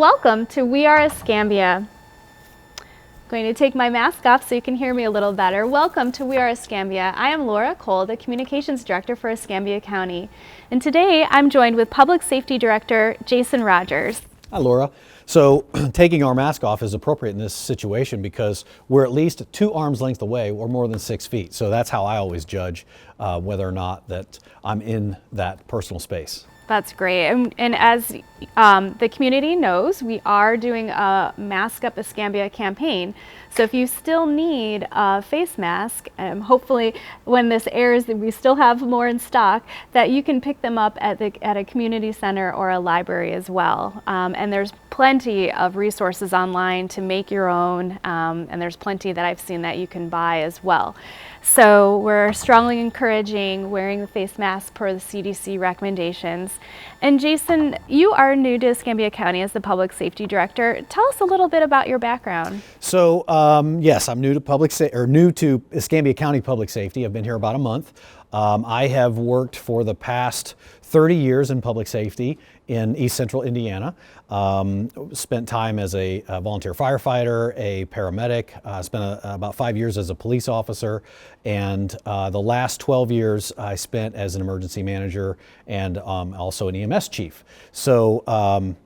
Welcome to We Are Escambia. I'm going to take my mask off so you can hear me a little better. Welcome to We Are Escambia. I am Laura Cole, the Communications Director for Escambia County. And today I'm joined with Public Safety Director Jason Rogers. Hi, Laura. So taking our mask off is appropriate in this situation because we're at least 2 arms lengths away or more than 6 feet. So that's how I always judge whether or not that I'm in that personal space. That's great. And as the community knows, we are doing a Mask Up Escambia campaign. So if you still need a face mask, hopefully when this airs, we still have more in stock, that you can pick them up at a community center or a library as well. And there's plenty of resources online to make your own, and there's plenty that I've seen that you can buy as well. So we're strongly encouraging wearing the face mask per the CDC recommendations. And Jason, you are new to Escambia County as the Public Safety Director. Tell us a little bit about your background. So yes, I'm new to Escambia County Public Safety. I've been here about a month. I have worked for the past 30 years in public safety in East Central Indiana. Spent time as a volunteer firefighter, a paramedic, spent about 5 years as a police officer, and the last 12 years I spent as an emergency manager and also an EMS chief. So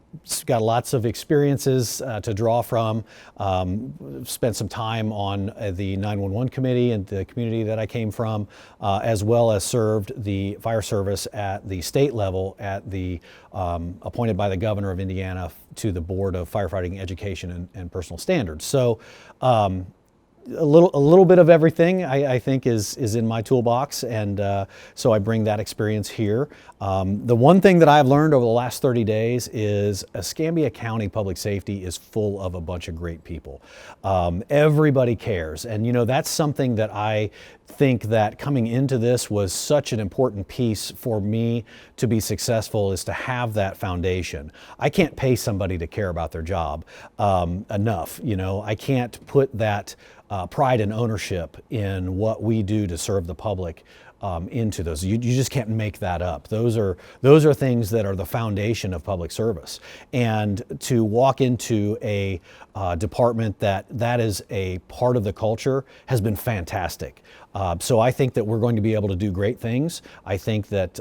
got lots of experiences to draw from. Spent some time on the 911 committee and the community that I came from, as well as served the fire service at the state level at the appointed by the governor of Indiana to the Board of Firefighting Education and Personal Standards. So a little bit of everything I think is in my toolbox, and so I bring that experience here. The one thing that I've learned over the last 30 days is Escambia County Public Safety is full of a bunch of great people. Everybody cares, and you know that's something that I think that coming into this was such an important piece for me to be successful, is to have that foundation. I can't pay somebody to care about their job enough. You know, I can't put that pride and ownership in what we do to serve the public into those. You just can't make that up. Those are things that are the foundation of public service. And to walk into a department that is a part of the culture has been fantastic. So I think that we're going to be able to do great things. I think that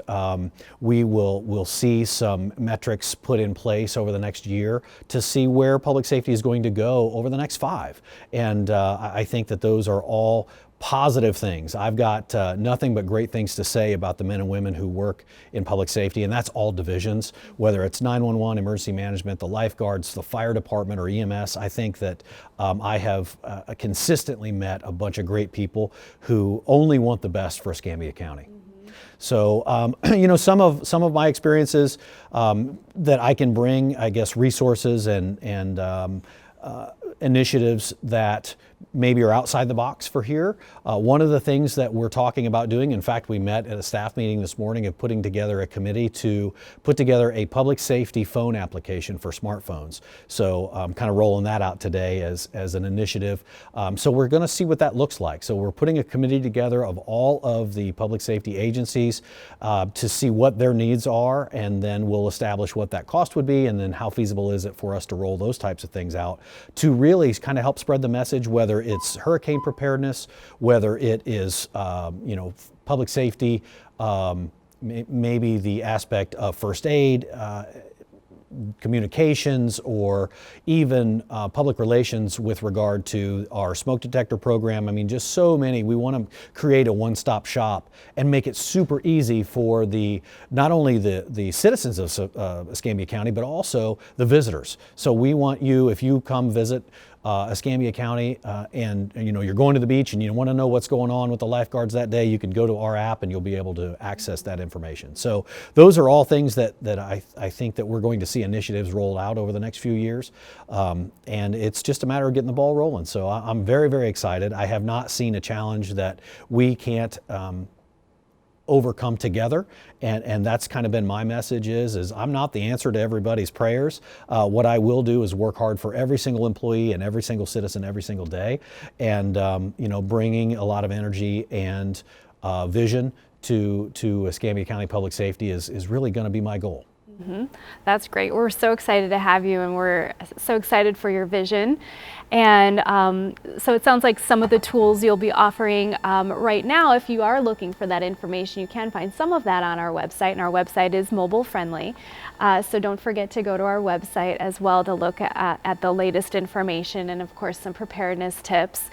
we'll see some metrics put in place over the next year to see where public safety is going to go over the next 5. And I think that those are all positive things. I've got nothing but great things to say about the men and women who work in public safety, and that's all divisions, whether it's 911, emergency management, the lifeguards, the fire department, or EMS. I think that I have consistently met a bunch of great people who only want the best for Escambia County. So, you know, some of my experiences that I can bring, I guess, resources and initiatives that maybe are outside the box for here. One of the things that we're talking about doing, in fact, we met at a staff meeting this morning of putting together a committee to put together a public safety phone application for smartphones. So I'm kind of rolling that out today as an initiative. So we're going to see what that looks like. So we're putting a committee together of all of the public safety agencies to see what their needs are, and then we'll establish what that cost would be, and then how feasible is it for us to roll those types of things out to really kind of help spread the message, whether it's hurricane preparedness, whether it is you know, public safety, maybe the aspect of first aid, communications, or even public relations with regard to our smoke detector program. I mean, just so many. We want to create a one-stop shop and make it super easy for not only the citizens of Escambia County, but also the visitors. So we want you, if you come visit Escambia County and you know you're going to the beach and you want to know what's going on with the lifeguards that day, you can go to our app and you'll be able to access that information. So those are all things that I think that we're going to see initiatives rolled out over the next few years, and it's just a matter of getting the ball rolling. So I'm very, very excited. I have not seen a challenge that we can't overcome together, and that's kind of been my message is I'm not the answer to everybody's prayers. What I will do is work hard for every single employee and every single citizen every single day, and you know, bringing a lot of energy and vision to Escambia County Public Safety is really going to be my goal. That's great. We're so excited to have you, and we're so excited for your vision. And so it sounds like some of the tools you'll be offering right now, if you are looking for that information, you can find some of that on our website, and our website is mobile friendly. So don't forget to go to our website as well to look at the latest information and, of course, some preparedness tips.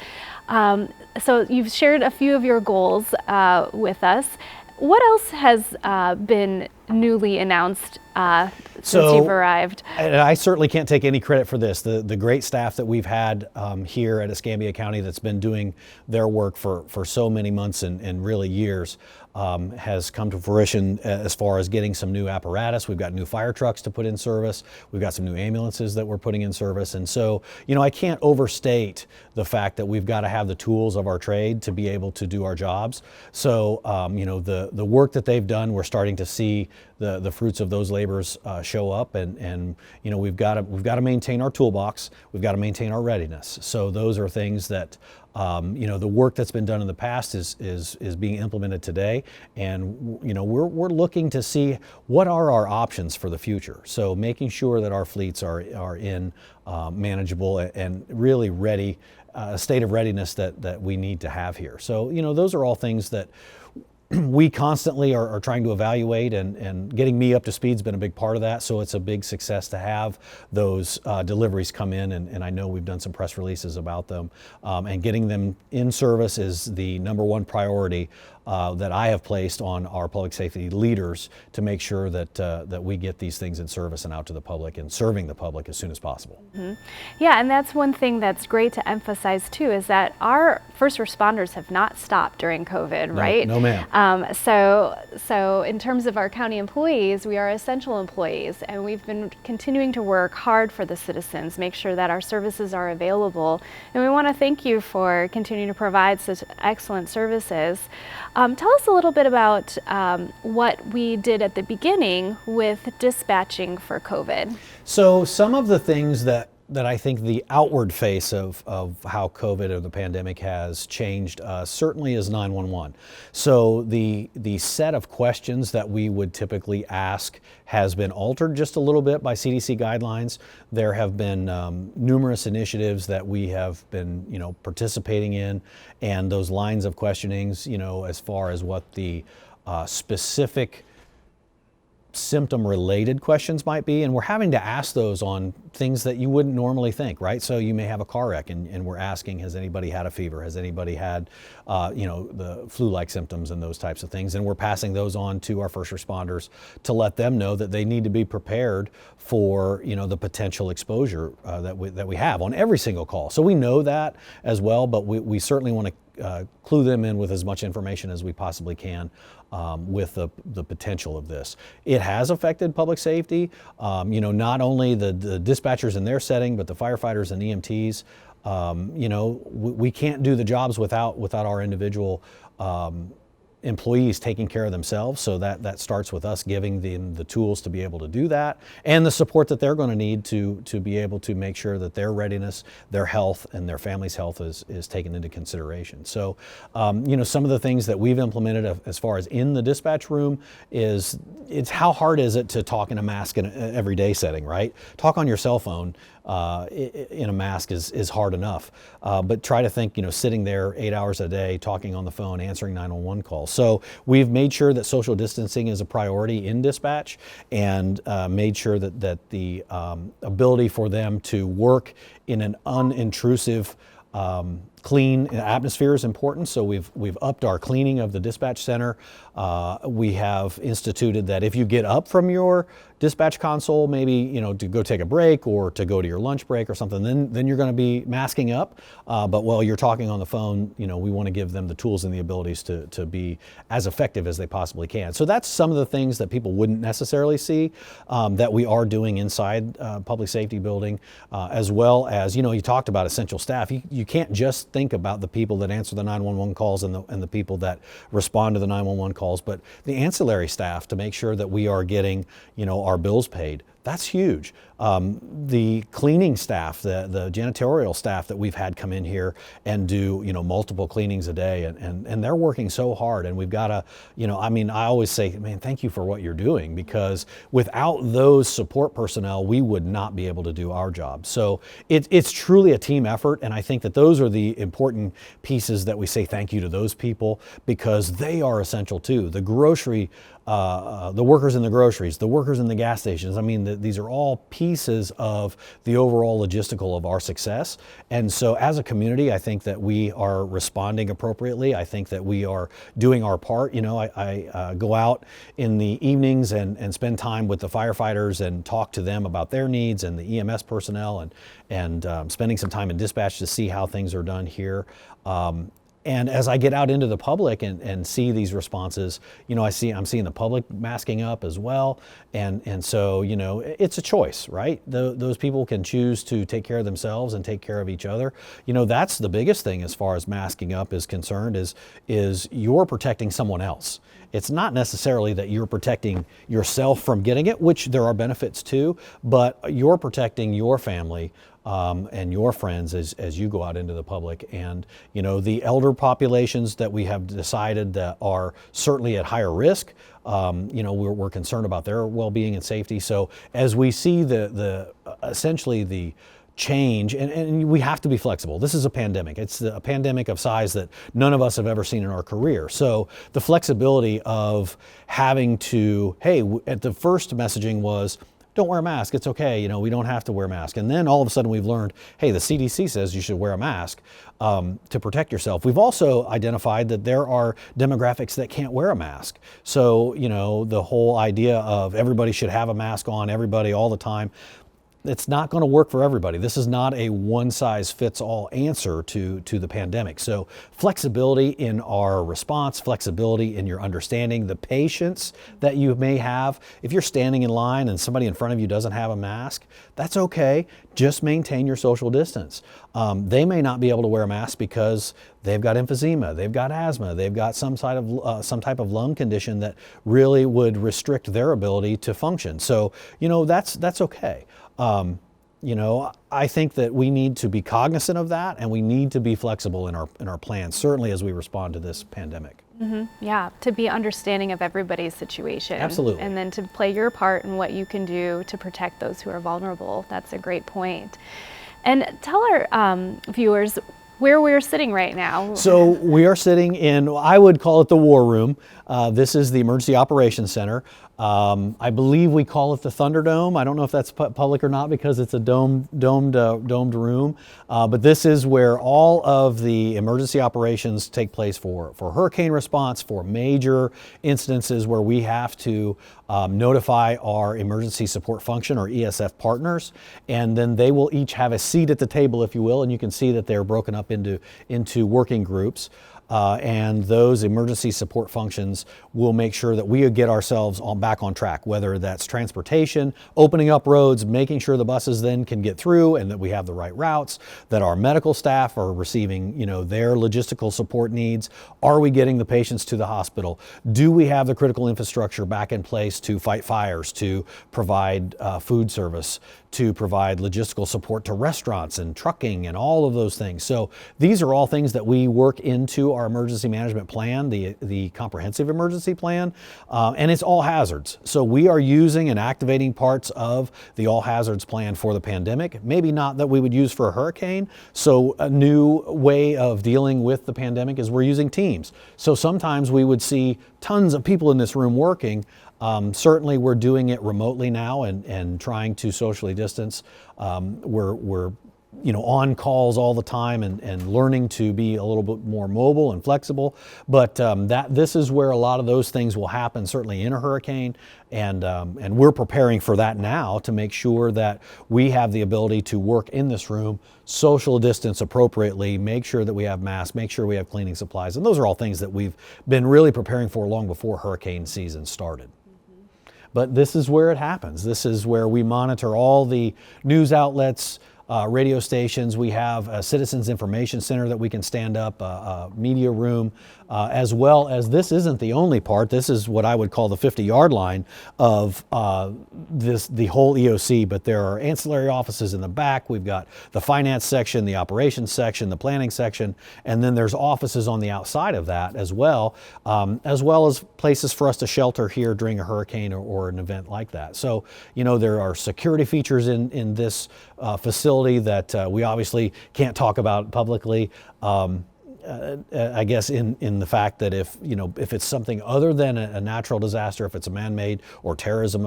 So you've shared a few of your goals with us. What else has been newly announced since you've arrived? And I certainly can't take any credit for this. The great staff that we've had here at Escambia County that's been doing their work for so many months and really years has come to fruition as far as getting some new apparatus. We've got new fire trucks to put in service. We've got some new ambulances that we're putting in service. And so, I can't overstate the fact that we've got to have the tools of our trade to be able to do our jobs. So, the work that they've done, we're starting to see the fruits of those labors show up, and we've got to maintain our toolbox. We've got to maintain our readiness. So those are things that the work that's been done in the past is being implemented today, and we're looking to see what are our options for the future. So making sure that our fleets are in manageable and really ready, a state of readiness that we need to have here. So those are all things that we constantly are trying to evaluate, and getting me up to speed has been a big part of that. So it's a big success to have those deliveries come in, and I know we've done some press releases about them. And getting them in service is the number one priority that I have placed on our public safety leaders to make sure that we get these things in service and out to the public and serving the public as soon as possible. Mm-hmm. Yeah, and that's one thing that's great to emphasize too, is that our first responders have not stopped during COVID, right? No, ma'am. So in terms of our county employees, we are essential employees, and we've been continuing to work hard for the citizens, make sure that our services are available. And we want to thank you for continuing to provide such excellent services. Tell us a little bit about what we did at the beginning with dispatching for COVID. So some of the things that I think the outward face of how COVID or the pandemic has changed certainly is 911. So the set of questions that we would typically ask has been altered just a little bit by CDC guidelines. There have been numerous initiatives that we have been participating in, and those lines of questionings, as far as what the specific symptom-related questions might be, and we're having to ask those on things that you wouldn't normally think, right? So you may have a car wreck, and we're asking, has anybody had a fever? Has anybody had, the flu-like symptoms and those types of things? And we're passing those on to our first responders to let them know that they need to be prepared for, the potential exposure that we have on every single call. So we know that as well, but we certainly want to clue them in with as much information as we possibly can with the potential of this. It has affected public safety, not only the dispatchers in their setting, but the firefighters and EMTs. We can't do the jobs without our individual employees taking care of themselves. So that starts with us giving them the tools to be able to do that, and the support that they're going to need to be able to make sure that their readiness, their health, and their family's health is taken into consideration. So, some of the things that we've implemented as far as in the dispatch room is, it's how hard is it to talk in a mask in an everyday setting, right? Talk on your cell phone in a mask is hard enough, but try to think, sitting there 8 hours a day, talking on the phone, answering 911 calls. So we've made sure that social distancing is a priority in dispatch, and made sure that the ability for them to work in an unintrusive, clean atmosphere is important. So we've upped our cleaning of the dispatch center. We have instituted that if you get up from your dispatch console, maybe to go take a break or to go to your lunch break or something, then you're going to be masking up. But while you're talking on the phone, we want to give them the tools and the abilities to be as effective as they possibly can. So that's some of the things that people wouldn't necessarily see that we are doing inside public safety building, as well as you talked about essential staff. You can't just think about the people that answer the 911 calls and the people that respond to the 911 calls, but the ancillary staff to make sure that we are getting our bills paid. That's huge. The cleaning staff, the janitorial staff that we've had come in here and do, multiple cleanings a day, and they're working so hard, and we've got to, I always say, man, thank you for what you're doing, because without those support personnel, we would not be able to do our job. So it's truly a team effort, and I think that those are the important pieces that we say thank you to those people, because they are essential too. The workers in the groceries, the workers in the gas stations. These are all pieces of the overall logistical of our success. And so as a community, I think that we are responding appropriately. I think that we are doing our part. I go out in the evenings and spend time with the firefighters and talk to them about their needs, and the EMS personnel, and spending some time in dispatch to see how things are done here. And as I get out into the public and see these responses, I'm seeing the public masking up as well. And so, it's a choice, right? Those people can choose to take care of themselves and take care of each other. That's the biggest thing as far as masking up is concerned, is you're protecting someone else. It's not necessarily that you're protecting yourself from getting it, which there are benefits to, but you're protecting your family and your friends as you go out into the public. And the elder populations that we have decided that are certainly at higher risk, we're concerned about their well-being and safety. So as we see essentially the change, and we have to be flexible. This is a pandemic. It's a pandemic of size that none of us have ever seen in our career. So the flexibility of having to, at the first messaging was, don't wear a mask, it's okay, we don't have to wear a mask. And then all of a sudden we've learned, the CDC says you should wear a mask to protect yourself. We've also identified that there are demographics that can't wear a mask. So, the whole idea of everybody should have a mask on, everybody all the time, it's not going to work for everybody. This is not a one-size-fits-all answer to the pandemic. So flexibility in our response, flexibility in your understanding, the patience that you may have. If you're standing in line and somebody in front of you doesn't have a mask, that's okay. Just maintain your social distance. They may not be able to wear a mask because they've got emphysema, they've got asthma, they've got some type of lung condition that really would restrict their ability to function. So, that's okay. I think that we need to be cognizant of that, and we need to be flexible in our plans, certainly as we respond to this pandemic. Mm-hmm. Yeah, to be understanding of everybody's situation. Absolutely. And then to play your part in what you can do to protect those who are vulnerable. That's a great point. And tell our viewers where we're sitting right now. So we are sitting in, I would call it the war room. This is the Emergency Operations Center. I believe we call it the Thunderdome. I don't know if that's public or not because it's a domed room. But this is where all of the emergency operations take place for hurricane response, for major incidences where we have to notify our emergency support function or ESF partners, and then they will each have a seat at the table, if you will, and you can see that they're broken up into working groups. And those emergency support functions will make sure that we get ourselves back on track, whether that's transportation, opening up roads, making sure the buses then can get through and that we have the right routes, that our medical staff are receiving, their logistical support needs. Are we getting the patients to the hospital? Do we have the critical infrastructure back in place to fight fires, to provide food service, to provide logistical support to restaurants and trucking and all of those things? So these are all things that we work into our emergency management plan, the comprehensive emergency plan, and it's all hazards. So we are using and activating parts of the all hazards plan for the pandemic, maybe not that we would use for a hurricane. So a new way of dealing with the pandemic is we're using teams. So sometimes we would see tons of people in this room working. Certainly we're doing it remotely now and trying to socially distance. We're on calls all the time and learning to be a little bit more mobile and flexible. But this is where a lot of those things will happen, certainly in a hurricane. And we're preparing for that now to make sure that we have the ability to work in this room, social distance appropriately, make sure that we have masks, make sure we have cleaning supplies. And those are all things that we've been really preparing for long before hurricane season started. But this is where it happens. This is where we monitor all the news outlets, radio stations. We have a Citizens Information Center that we can stand up, a media room, as well as this isn't the only part. This is what I would call the 50-yard line of the whole EOC, but there are ancillary offices in the back. We've got the finance section, the operations section, the planning section, and then there's offices on the outside of that as well as places for us to shelter here during a hurricane or an event like that. So, you know, there are security features in this facility that we obviously can't talk about publicly. I guess in the fact that if it's something other than a natural disaster, if it's a man-made or terrorism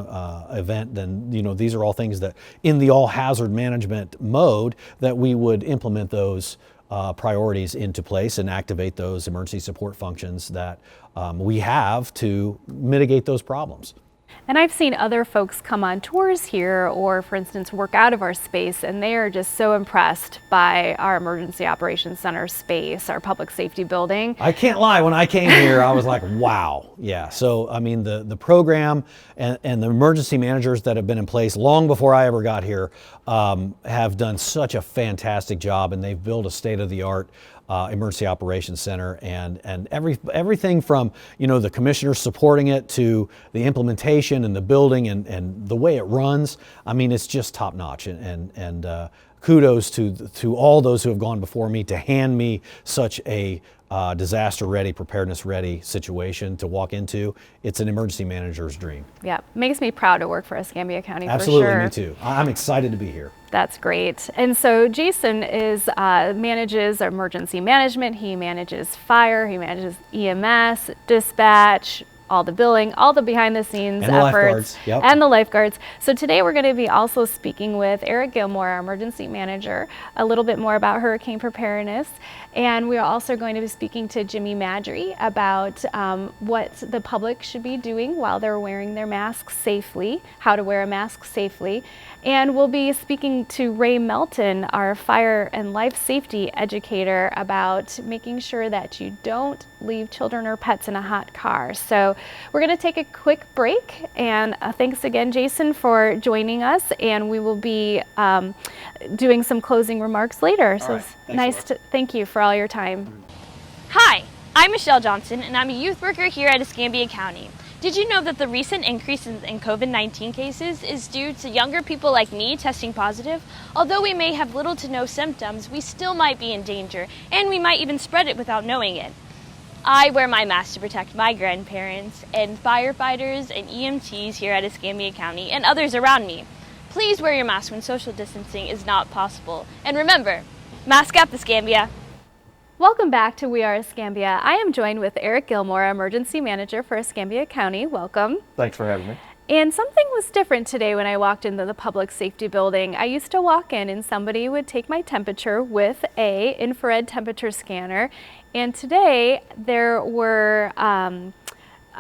event, then these are all things that in the all hazard management mode that we would implement those priorities into place and activate those emergency support functions that we have to mitigate those problems. And I've seen other folks come on tours here or, for instance, work out of our space, and they are just so impressed by our Emergency Operations Center space, our public safety building. I can't lie, when I came here, I was like, wow. Yeah, so I mean, the program and the emergency managers that have been in place long before I ever got here have done such a fantastic job, and they've built a state-of-the-art Emergency Operations Center, and everything from the commissioners supporting it to the implementation and the building and the way it runs. I mean, it's just top notch, and kudos to all those who have gone before me to hand me such a disaster ready, preparedness ready situation to walk into. It's an emergency manager's dream. Yeah, makes me proud to work for Escambia County. Absolutely, for sure. Me too. I'm excited to be here. That's great. And so Jason manages emergency management. He manages fire. He manages EMS, dispatch, all the billing, all the behind the scenes and efforts, yep. And the lifeguards. So today we're going to be also speaking with Eric Gilmore, our emergency manager, a little bit more about hurricane preparedness. And we are also going to be speaking to Jimmy Madry about what the public should be doing while they're wearing their masks safely, how to wear a mask safely. And we'll be speaking to Ray Melton, our fire and life safety educator, about making sure that you don't leave children or pets in a hot car. So we're going to take a quick break, and thanks again, Jason, for joining us, and we will be doing some closing remarks later. So it's thank you for all your time. Hi, I'm Michelle Johnson, and I'm a youth worker here at Escambia County. Did you know that the recent increase in COVID-19 cases is due to younger people like me testing positive? Although we may have little to no symptoms, we still might be in danger, and we might even spread it without knowing it. I wear my mask to protect my grandparents and firefighters and EMTs here at Escambia County and others around me. Please wear your mask when social distancing is not possible. And remember, mask up, Escambia. Welcome back to We Are Escambia. I am joined with Eric Gilmore, Emergency Manager for Escambia County. Welcome. Thanks for having me. And something was different today when I walked into the public safety building. I used to walk in and somebody would take my temperature with a infrared temperature scanner. And today there were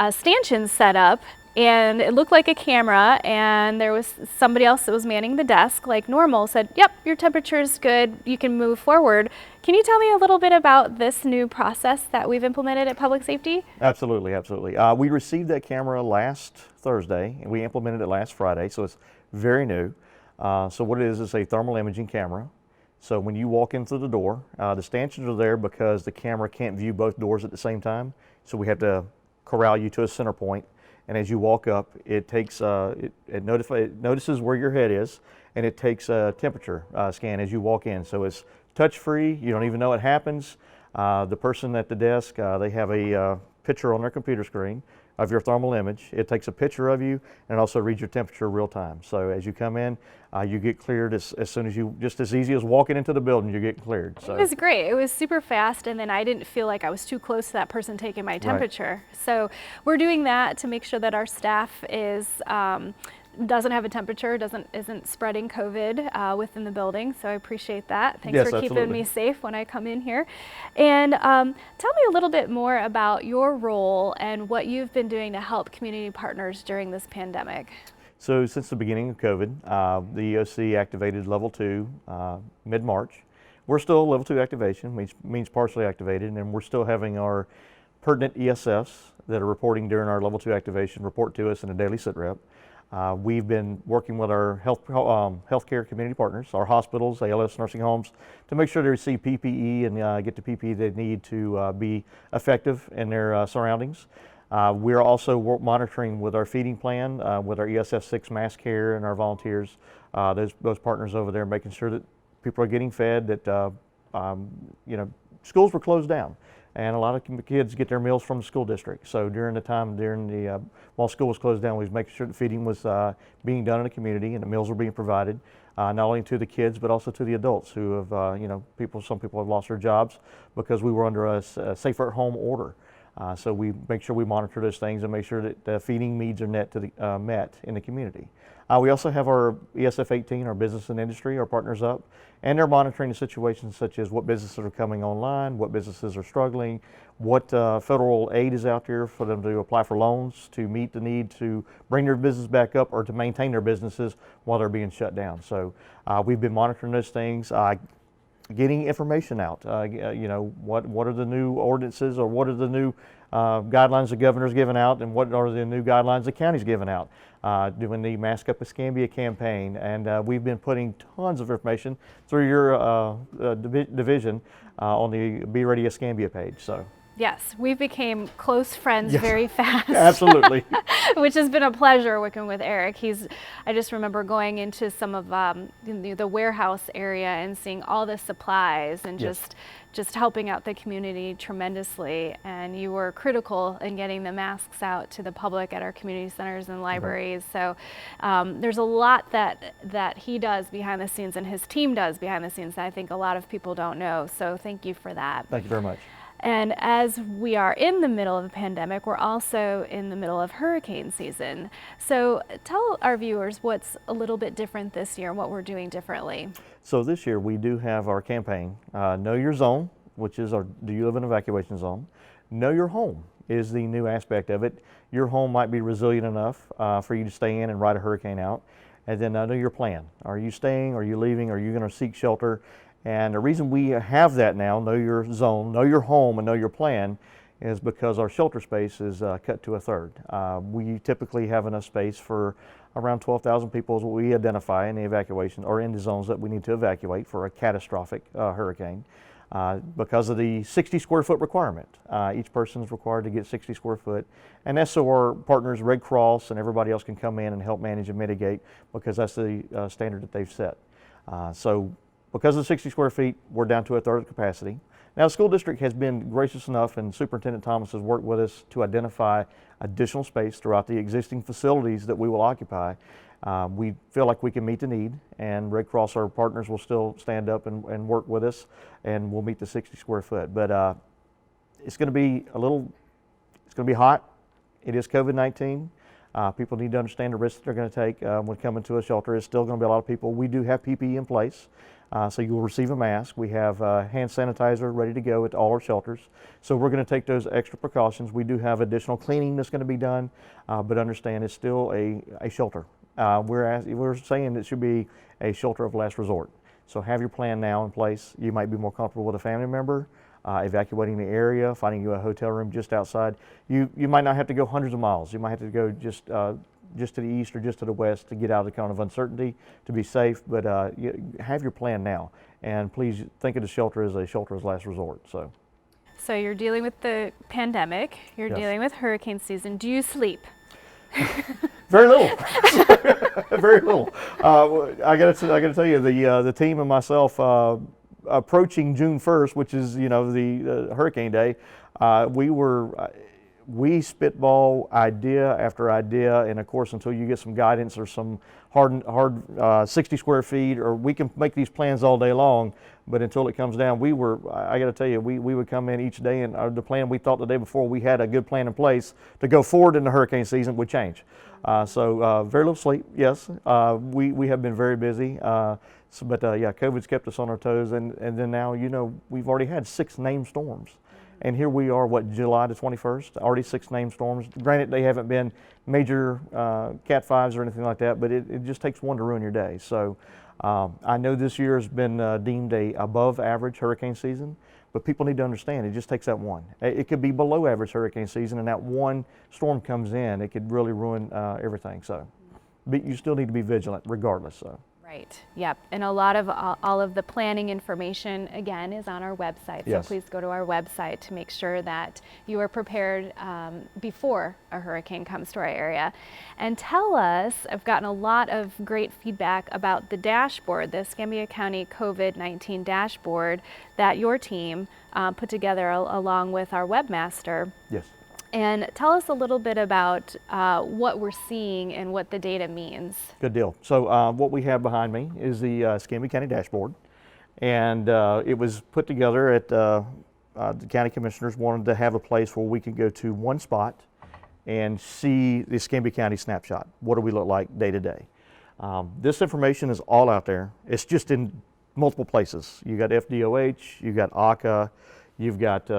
stanchions set up, and it looked like a camera, and there was somebody else that was manning the desk like normal, said, yep, your temperature's good, you can move forward. Can you tell me a little bit about this new process that we've implemented at Public Safety? Absolutely, absolutely. We received that camera last Thursday, and we implemented it last Friday, so it's very new. So what it is a thermal imaging camera. So when you walk in through the door, the stanchions are there because the camera can't view both doors at the same time, so we have to corral you to a center point. And as you walk up, it takes it notices where your head is, and it takes a temperature scan as you walk in. So it's touch-free. You don't even know it happens. The person at the desk, they have a picture on their computer screen of your thermal image. It takes a picture of you, and it also reads your temperature real time. So as you come in, you get cleared as soon as you, just as easy as walking into the building, you get cleared. So it was great. It was super fast, and then I didn't feel like I was too close to that person taking my temperature. Right. So we're doing that to make sure that our staff is doesn't have a temperature, isn't spreading COVID within the building. So I appreciate that. Thanks for keeping me safe when I come in here. And tell me a little bit more about your role and what you've been doing to help community partners during this pandemic. So since the beginning of COVID, the EOC activated level 2 mid-March. We're still level 2 activation, which means partially activated, and we're still having our pertinent ESFs that are reporting during our level 2 activation report to us in a daily sit rep. We've been working with our healthcare community partners, our hospitals, ALS nursing homes, to make sure they receive PPE and get the PPE they need to be effective in their surroundings. We're also monitoring with our feeding plan, with our ESF6 mass care and our volunteers, those partners over there, making sure that people are getting fed, that schools were closed down. And a lot of kids get their meals from the school district. So during the while school was closed down, we was making sure that feeding was being done in the community and the meals were being provided, not only to the kids but also to the adults who have, some people have lost their jobs because we were under a safer at home order. So we make sure we monitor those things and make sure that the feeding needs are met in the community. We also have our ESF 18, our business and industry, our partners up, and they're monitoring the situations such as what businesses are coming online, what businesses are struggling, what federal aid is out there for them to apply for loans to meet the need to bring their business back up or to maintain their businesses while they're being shut down. So we've been monitoring those things. Getting information out, what are the new ordinances or what are the new guidelines the governor's giving out and what are the new guidelines the county's giving out. Doing the Mask Up Escambia campaign, and we've been putting tons of information through your division on the Be Ready Escambia page. So. Yes, we became close friends very fast. Absolutely. Which has been a pleasure working with Eric. I just remember going into some of the warehouse area and seeing all the supplies and just helping out the community tremendously. And you were critical in getting the masks out to the public at our community centers and libraries. So there's a lot that he does behind the scenes and his team does behind the scenes that I think a lot of people don't know. So thank you for that. Thank you very much. And as we are in the middle of a pandemic, we're also in the middle of hurricane season. So tell our viewers what's a little bit different this year and what we're doing differently. So this year we do have our campaign, Know Your Zone, which is our Do You Live in an Evacuation Zone? Know Your Home is the new aspect of it. Your home might be resilient enough for you to stay in and ride a hurricane out. And then know your plan. Are you staying? Are you leaving? Are you going to seek shelter? And the reason we have that now, Know Your Zone, Know Your Home, and Know Your Plan, is because our shelter space is cut to a third. We typically have enough space for around 12,000 people is what we identify in the evacuation or in the zones that we need to evacuate for a catastrophic hurricane. Because of the 60 square foot requirement. Each person is required to get 60 square foot. And that's so our partners, Red Cross and everybody else, can come in and help manage and mitigate because that's the standard that they've set. So because of the 60 square feet, we're down to a third of capacity. Now, the school district has been gracious enough, and Superintendent Thomas has worked with us to identify additional space throughout the existing facilities that we will occupy. We feel like we can meet the need, and Red Cross, our partners, will still stand up and work with us, and we'll meet the 60 square foot. But it's going to be it's going to be hot. It is COVID-19. People need to understand the risks they're going to take when coming to a shelter. It's still going to be a lot of people. We do have PPE in place. So you will receive a mask. We have hand sanitizer ready to go at all our shelters. So we're going to take those extra precautions. We do have additional cleaning that's going to be done, but understand it's still a shelter. We're saying it should be a shelter of last resort. So have your plan now in place. You might be more comfortable with a family member, evacuating the area, finding you a hotel room just outside. You might not have to go hundreds of miles. You might have to go just to the east or just to the west to get out of the kind of uncertainty, to be safe, but have your plan now. And please think of the shelter as a shelter as last resort. So you're dealing with the pandemic, you're dealing with hurricane season. Do you sleep? Very little, very little. I got to tell you, the team and myself, approaching June 1st, which is the hurricane day, we spitball idea after idea, and of course, until you get some guidance or some hard 60 square feet, or we can make these plans all day long, but until it comes down, I got to tell you, we would come in each day, and the plan we thought the day before we had a good plan in place to go forward in the hurricane season would change. So very little sleep, yes. We have been very busy, but COVID's kept us on our toes, and then now, we've already had 6 named storms. And here we are, July the 21st, already 6 named storms. Granted, they haven't been major Cat 5s or anything like that, but it just takes one to ruin your day. So I know this year has been deemed a above average hurricane season, but people need to understand it just takes that one. It could be below average hurricane season, and that one storm comes in, it could really ruin everything. So but you still need to be vigilant regardless. So. Right. Yep. And a lot of all of the planning information again is on our website. So Yes. please go to our website to make sure that you are prepared before a hurricane comes to our area. And tell us, I've gotten a lot of great feedback about the dashboard, the Escambia County COVID-19 dashboard that your team put together along with our webmaster. Yes. And tell us a little bit about what we're seeing and what the data means. Good deal. So what we have behind me is the Escambia County dashboard, and it was put together at the county commissioners wanted to have a place where we could go to one spot and see the Escambia County snapshot. What do we look like day to day? This information is all out there. It's just in multiple places. You got FDOH, you got ACA, you've got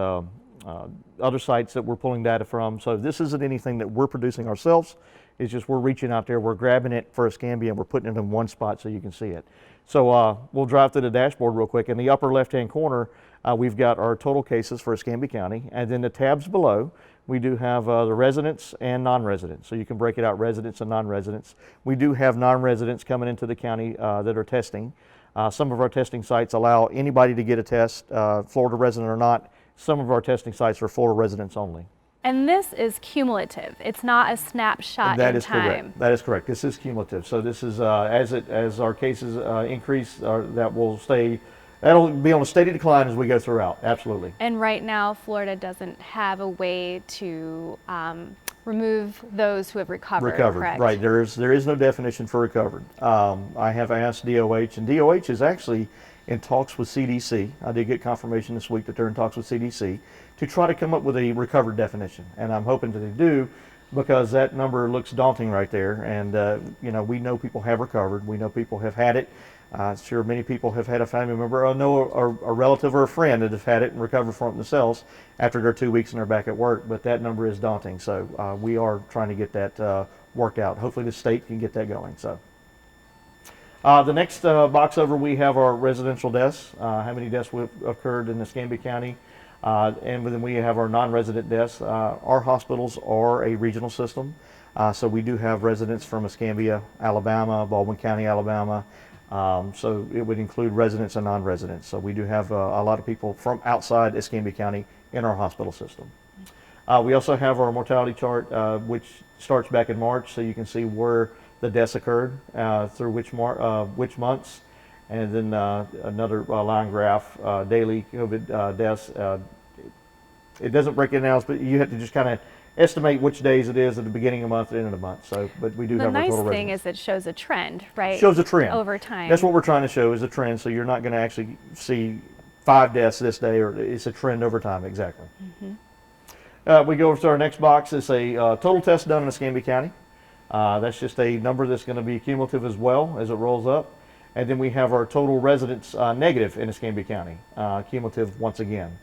other sites that we're pulling data from. So this isn't anything that we're producing ourselves. It's just we're reaching out there, we're grabbing it for Escambia, and we're putting it in one spot so you can see it. So we'll drive through the dashboard real quick. In the upper left-hand corner, we've got our total cases for Escambia County, and then the tabs below, we do have the residents and non-residents. So you can break it out, residents and non-residents. We do have non-residents coming into the county that are testing. Some of our testing sites allow anybody to get a test, Florida resident or not. Some of our testing sites are Florida residents only. And this is cumulative. It's not a snapshot That in is time. correct. That is correct. This is cumulative. So this is as our cases increase, that will stay. That'll be on a steady decline as we go throughout. Absolutely. And right now, Florida doesn't have a way to remove those who have recovered. Correct? Right. There is no definition for recovered. I have asked DOH, and DOH is actually in talks with CDC. I did get confirmation this week that they're in talks with CDC to try to come up with a recovered definition, and I'm hoping that they do, because that number looks daunting right there. And you know, we know people have recovered. We know people have had it. Sure, many people have had a family member, or know a relative or a friend that have had it and recovered from it themselves after their 2 weeks and they're back at work. But that number is daunting. So we are trying to get that worked out. Hopefully, the state can get that going. So. The next box over, we have our residential deaths, how many deaths have occurred in Escambia County, and then we have our non-resident deaths. Our hospitals are a regional system, so we do have residents from Escambia, Alabama, Baldwin County, Alabama, so it would include residents and non-residents. So we do have a lot of people from outside Escambia County in our hospital system. We also have our mortality chart, which starts back in March, so you can see where the deaths occurred through which months, and then another line graph, daily COVID deaths. It doesn't break it down, but you have to just kind of estimate which days it is at the beginning of the month, at the end of the month. So, but we do have our total residents. The nice thing is it shows a trend, right? Shows a trend over time. That's what we're trying to show, is a trend. So you're not going to actually see 5 deaths this day, or it's a trend over time. Exactly. Mm-hmm. We go over to our next box. It's a total test done in Escambia County. That's just a number that's going to be cumulative as well as it rolls up. And then we have our total residents negative in Escambia County, cumulative once again.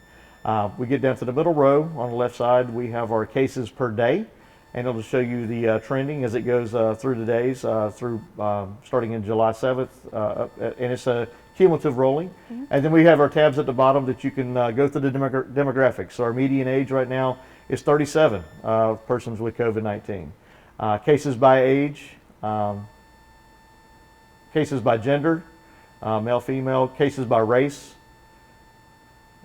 We get down to the middle row on the left side, we have our cases per day, and it'll show you the trending as it goes through the days, through starting in July 7th, and it's a cumulative rolling. Mm-hmm. And then we have our tabs at the bottom that you can go through the demographics. So our median age right now is 37 persons with COVID-19. Cases by age, cases by gender, male, female, cases by race,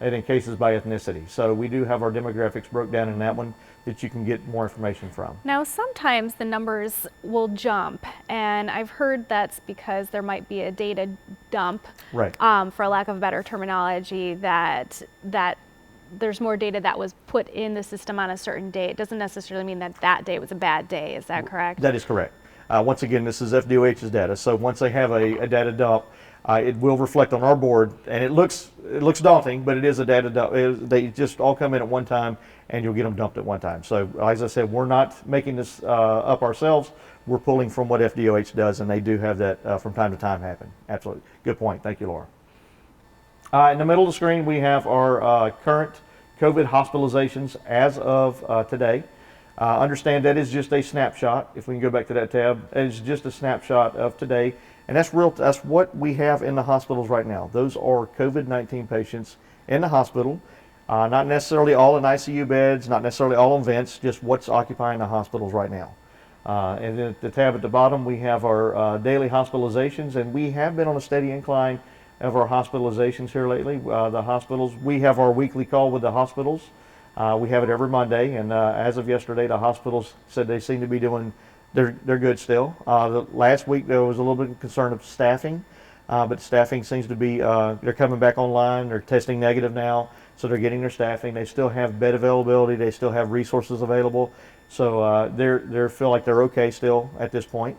and then cases by ethnicity. So we do have our demographics broke down in that one that you can get more information from. Now, sometimes the numbers will jump, and I've heard that's because there might be a data dump, right? For lack of a better terminology, that there's more data that was put in the system on a certain day. It doesn't necessarily mean that that day was a bad day. Is that correct? That is correct. Once again, this is FDOH's data. So once they have a data dump, it will reflect on our board, and it looks daunting, but it is a data dump. They just all come in at one time, and you'll get them dumped at one time. So as I said, we're not making this up ourselves. We're pulling from what FDOH does, and they do have that from time to time happen. Absolutely. Good point. Thank you, Laura. In the middle of the screen, we have our current COVID hospitalizations as of today. Understand that is just a snapshot. If we can go back to that tab, it's just a snapshot of today. And that's real. That's what we have in the hospitals right now. Those are COVID-19 patients in the hospital. Not necessarily all in ICU beds, not necessarily all in vents, just what's occupying the hospitals right now. And then the tab at the bottom, we have our daily hospitalizations, and we have been on a steady incline of our hospitalizations here lately. The hospitals, we have our weekly call with the hospitals. We have it every Monday, and as of yesterday, the hospitals said they seem to be doing, they're good still. The last week there was a little bit of concern of staffing, but staffing seems to be, they're coming back online, they're testing negative now, so they're getting their staffing. They still have bed availability, they still have resources available, so they feel like they're okay still at this point.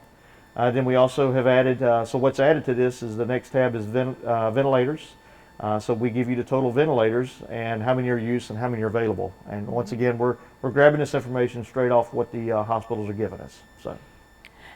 Then we also have added, so what's added to this is the next tab is ventilators. So we give you the total ventilators and how many are used and how many are available. And once again, we're grabbing this information straight off what the hospitals are giving us. So,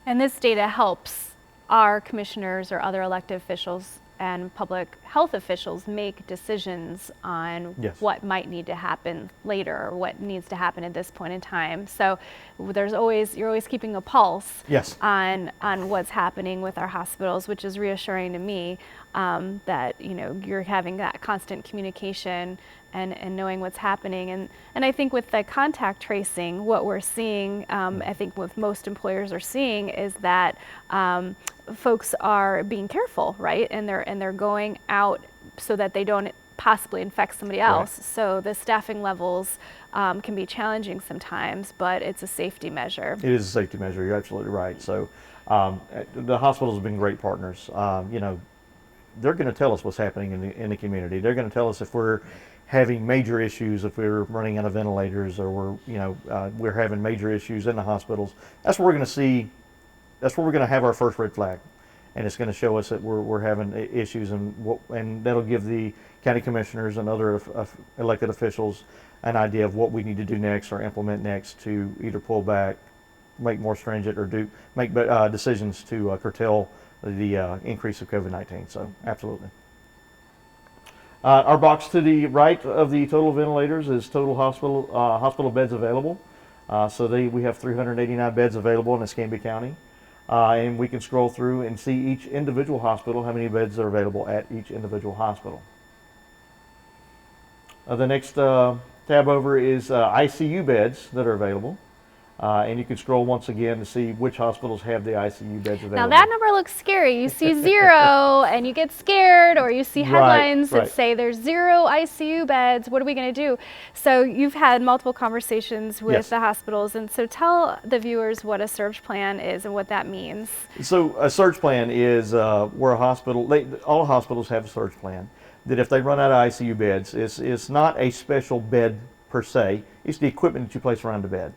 And this data helps our commissioners or other elected officials and public health officials make decisions on Yes. what might need to happen later or what needs to happen at this point in time. So you're always keeping a pulse Yes. on what's happening with our hospitals, which is reassuring to me, that you're having that constant communication and knowing what's happening. And I think with the contact tracing, what we're seeing, I think what most employers are seeing is that folks are being careful, right? And they're going out so that they don't possibly infect somebody else. Right. So the staffing levels can be challenging sometimes, but it's a safety measure. It is a safety measure. You're absolutely right. So the hospitals have been great partners. They're going to tell us what's happening in the community. They're going to tell us if we're having major issues, if we're running out of ventilators, or we're having major issues in the hospitals. That's where we're going to see. That's where we're going to have our first red flag, and it's going to show us that we're having issues, and that'll give the county commissioners and other elected officials an idea of what we need to do next or implement next to either pull back, make more stringent, or make decisions to curtail the increase of COVID-19. So absolutely. Our box to the right of the total ventilators is total hospital beds available. We have 389 beds available in Escambia County. And we can scroll through and see each individual hospital, how many beds are available at each individual hospital. The next tab over is ICU beds that are available. And you can scroll once again to see which hospitals have the ICU beds available. Now that number looks scary. You see 0 and you get scared, or you see headlines that say there's 0 ICU beds. What are we going to do? So you've had multiple conversations with Yes. the hospitals, and so tell the viewers what a surge plan is and what that means. So a surge plan is where all hospitals have a surge plan, that if they run out of ICU beds, it's not a special bed per se, it's the equipment that you place around the bed.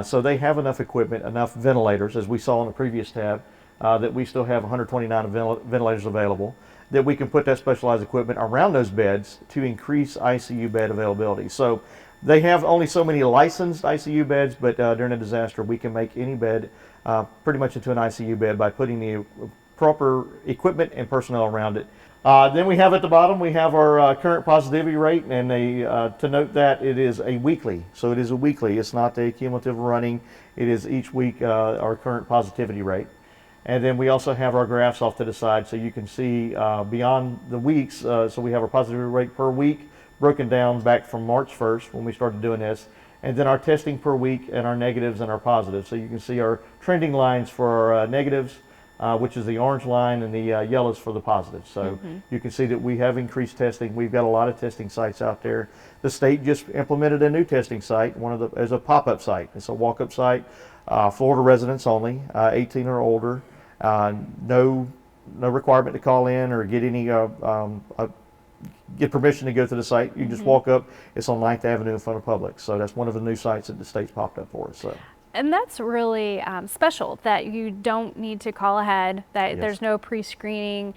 So they have enough equipment, enough ventilators, as we saw in the previous tab, that we still have 129 ventilators available, that we can put that specialized equipment around those beds to increase ICU bed availability. So they have only so many licensed ICU beds, but during a disaster, we can make any bed pretty much into an ICU bed by putting the proper equipment and personnel around it. Then we have at the bottom, we have our current positivity rate, and to note that it is a weekly. So it is a weekly, it's not a cumulative running, it is each week our current positivity rate. And then we also have our graphs off to the side so you can see beyond the weeks, so we have our positivity rate per week broken down back from March 1st when we started doing this, and then our testing per week and our negatives and our positives. So you can see our trending lines for our negatives, which is the orange line, and the yellows for the positives. So you can see that we have increased testing. We've got a lot of testing sites out there. The state just implemented a new testing site, as a pop-up site. It's a walk-up site, Florida residents only, 18 or older. No requirement to call in or get any get permission to go to the site. You just walk up. It's on 9th Avenue in front of Publix. So that's one of the new sites that the state's popped up for us. So. And that's really special, that you don't need to call ahead, that Yes. there's no pre-screening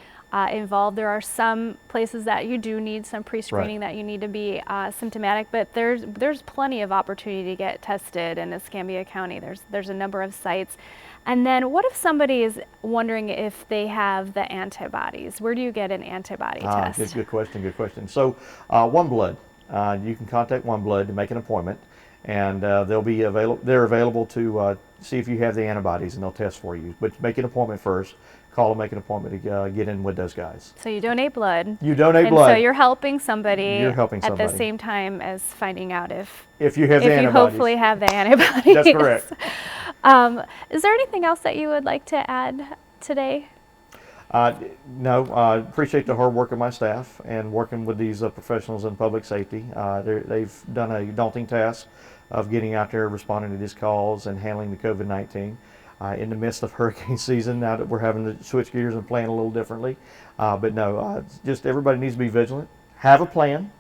involved. There are some places that you do need some pre-screening, that you need to be symptomatic, but there's plenty of opportunity to get tested in Escambia County. There's a number of sites. And then what if somebody is wondering if they have the antibodies? Where do you get an antibody test? Good question. So OneBlood, you can contact OneBlood to make an appointment, and they're available to see if you have the antibodies, and they'll test for you. But make an appointment first. Call and make an appointment to get in with those guys. So you donate blood. You donate and blood. so you're helping somebody. You're helping at somebody. the same time as finding out if you have the you antibodies. hopefully have the antibodies. That's correct. Is there anything else that you would like to add today? No, appreciate the hard work of my staff and working with these professionals in public safety. They've done a daunting task of getting out there, responding to these calls, and handling the COVID-19 in the midst of hurricane season. Now that we're having to switch gears and plan a little differently, but no, just everybody needs to be vigilant. Have a plan.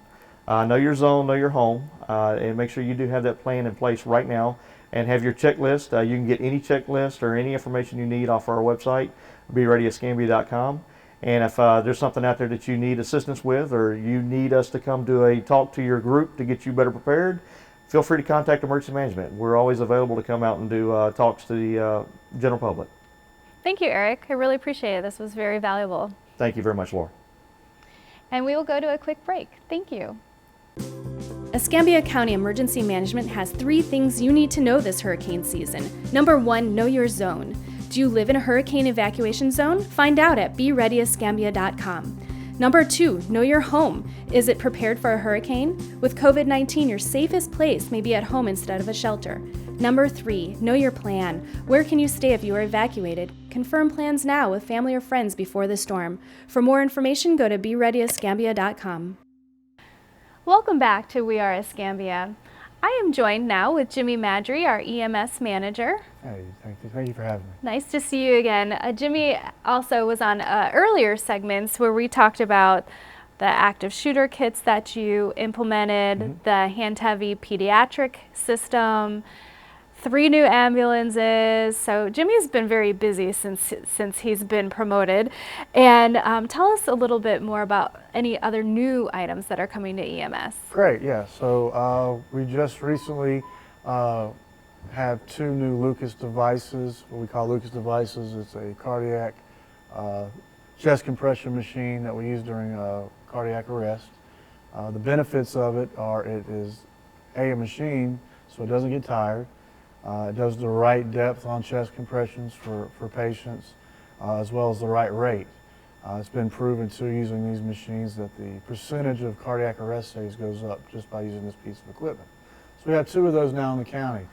Know your zone, know your home, and make sure you do have that plan in place right now. And have your checklist. You can get any checklist or any information you need off our website, bereadyascambia.com. And if there's something out there that you need assistance with, or you need us to come do a talk to your group to get you better prepared, feel free to contact Emergency Management. We're always available to come out and do talks to the general public. Thank you, Eric. I really appreciate it. This was very valuable. Thank you very much, Laura. And we will go to a quick break. Thank you. Escambia County Emergency Management has 3 things you need to know this hurricane season. Number 1, know your zone. Do you live in a hurricane evacuation zone? Find out at bereadyescambia.com. Number 2, know your home. Is it prepared for a hurricane? With COVID-19, your safest place may be at home instead of a shelter. Number 3, know your plan. Where can you stay if you are evacuated? Confirm plans now with family or friends before the storm. For more information, go to bereadyescambia.com. Welcome back to We Are Escambia. I am joined now with Jimmy Madry, our EMS manager. Hey, thank you for having me. Nice to see you again. Jimmy also was on earlier segments where we talked about the active shooter kits that you implemented, the hand-heavy pediatric system, 3 new ambulances. So Jimmy's been very busy since he's been promoted. And tell us a little bit more about any other new items that are coming to EMS. Great, yeah. So we just recently have 2 new Lucas devices, what we call Lucas devices. It's a cardiac chest compression machine that we use during cardiac arrest. The benefits of it are it is a machine, so it doesn't get tired. It does the right depth on chest compressions for patients, as well as the right rate. It's been proven too, using these machines, that the percentage of cardiac arrest saves goes up just by using this piece of equipment. So we have 2 of those now in the county.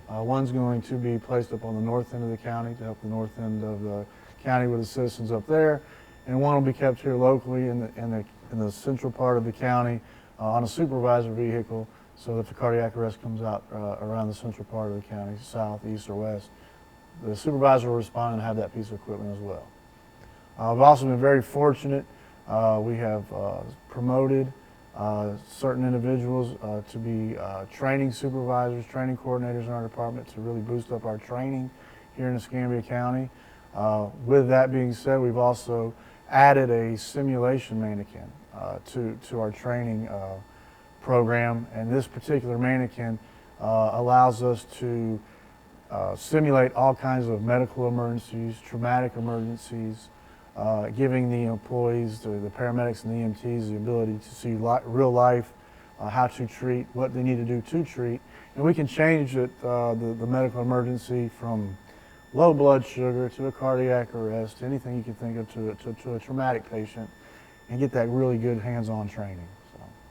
One's going to be placed up on the north end of the county to help the north end of the county with the citizens up there, and one will be kept here locally in the central part of the county on a supervisor vehicle, so that if the cardiac arrest comes out around the central part of the county, south, east, or west, the supervisor will respond and have that piece of equipment as well. We've also been very fortunate. We have promoted certain individuals to be training supervisors, training coordinators in our department to really boost up our training here in Escambia County. With that being said, we've also added a simulation mannequin to our training program, and this particular mannequin allows us to simulate all kinds of medical emergencies, traumatic emergencies, giving the employees, the paramedics and the EMTs, the ability to see real life, how to treat, what they need to do to treat, and we can change it, the medical emergency from low blood sugar to a cardiac arrest, anything you can think of to a traumatic patient, and get that really good hands-on training.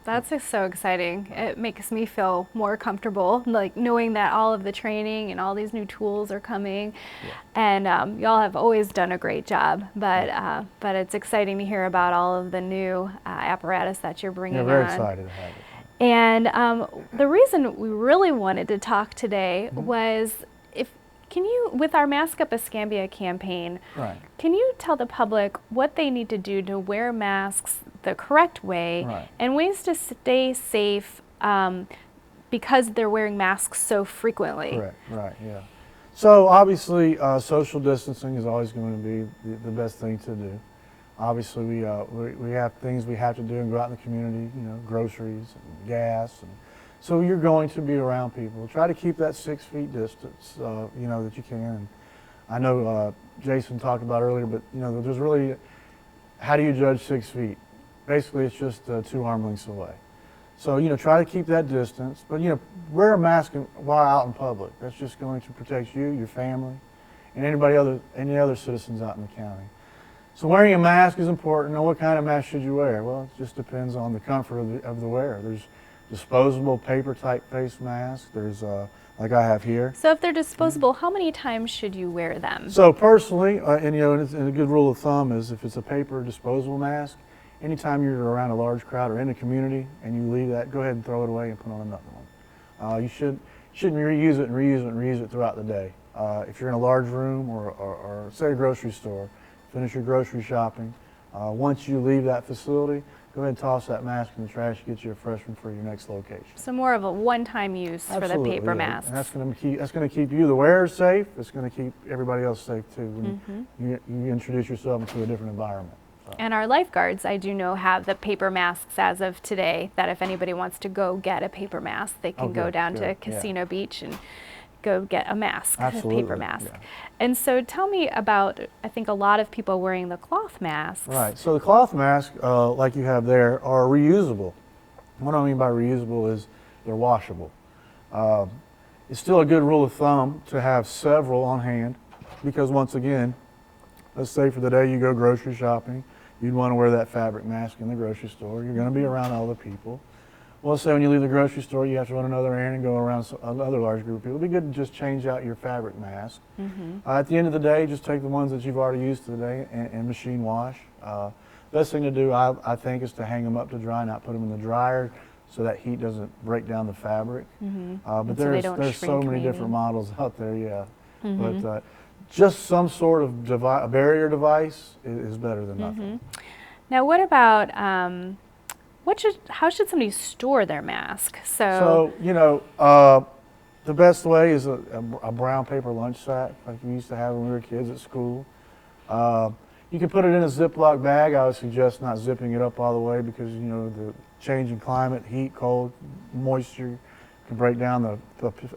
That's so exciting. It makes me feel more comfortable, like knowing that all of the training and all these new tools are coming. Yeah. And y'all have always done a great job, but it's exciting to hear about all of the new apparatus that you're bringing on. We're very excited to have it. And the reason we really wanted to talk today was, can you, with our Mask Up Escambia campaign, can you tell the public what they need to do to wear masks the correct way and ways to stay safe because they're wearing masks so frequently? Correct, right, yeah. So obviously social distancing is always going to be the best thing to do. Obviously we have things we have to do and go out in the community, you know, groceries and gas, and so you're going to be around people. Try to keep that 6 feet distance, you know, that you can. And I know Jason talked about earlier, but you know, there's really, how do you judge 6 feet? Basically, it's just 2 arm lengths away. So, you know, try to keep that distance, but, you know, wear a mask while out in public. That's just going to protect you, your family, and any other citizens out in the county. So wearing a mask is important. Now, what kind of mask should you wear? Well, it just depends on the comfort of the wearer. There's disposable paper type face masks. There's like I have here. So if they're disposable, how many times should you wear them? So personally, and and a good rule of thumb is if it's a paper disposable mask, anytime you're around a large crowd or in a community and you leave that, go ahead and throw it away and put on another one. You shouldn't reuse it and reuse it and reuse it throughout the day. If you're in a large room or say a grocery store, finish your grocery shopping. Once you leave that facility, go ahead and toss that mask in the trash, get you a fresh one for your next location. So more of a one-time use for the Absolutely, paper yeah. masks. And that's going to keep you, the wearer, safe. It's going to keep everybody else safe too when you introduce yourself into a different environment. So. And our lifeguards, I do know, have the paper masks as of today, that if anybody wants to go get a paper mask, they can go good, down to good, yeah. Casino Beach and go get a mask, Absolutely, a paper mask. yeah. And so tell me about, I think a lot of people wearing the cloth masks. Right. So the cloth masks, like you have there, are reusable. What I mean by reusable is they're washable. It's still a good rule of thumb to have several on hand because once again, let's say for the day you go grocery shopping, you'd want to wear that fabric mask in the grocery store. You're going to be around all the people. Well, let's say when you leave the grocery store, you have to run another errand and go around another large group of people. It'd be good to just change out your fabric mask. At the end of the day, just take the ones that you've already used today and machine wash. Best thing to do, I think, is to hang them up to dry, not put them in the dryer so that heat doesn't break down the fabric. But And so they don't there's so shrink, many maybe. different models out there, yeah. But just some sort of a barrier device is better than nothing. Now what about, how should somebody store their mask? So, the best way is a brown paper lunch sack like we used to have when we were kids at school. You can put it in a Ziploc bag. I would suggest not zipping it up all the way because, the changing climate, heat, cold, moisture can break down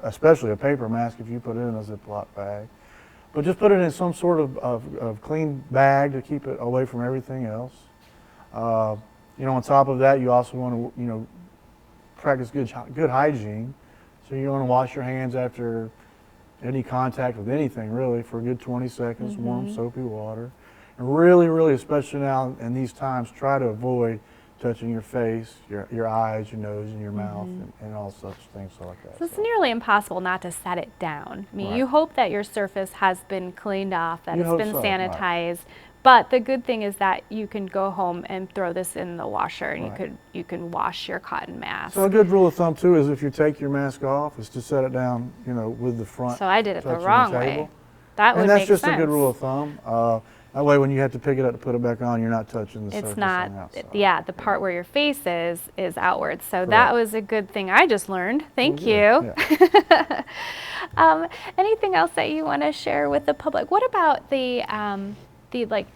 especially a paper mask if you put it in a Ziploc bag. But just put it in some sort of clean bag to keep it away from everything else. On top of that, you also want to, practice good hygiene. So you want to wash your hands after any contact with anything, really, for a good 20 seconds, warm, soapy water. And really, really, especially now in these times, try to avoid touching your face, your eyes, your nose, and your mouth, and all such things like that. So it's nearly impossible not to set it down. I mean, Right. you hope that your surface has been cleaned off, that You it's hope been so, right. sanitized. But the good thing is that you can go home and throw this in the washer, and Right. you can wash your cotton mask. So a good rule of thumb too is if you take your mask off, is to set it down, with the front. So I did it the touching wrong table. way. That would And that's make just sense. a good rule of thumb. That way, when you have to pick it up to put it back on, you're not touching the surface It's not, on the outside. yeah, the part where your face is outward. So that Correct. was a good thing I just learned. Thank Well, you. good. Yeah. Anything else that you want to share with the public? What about the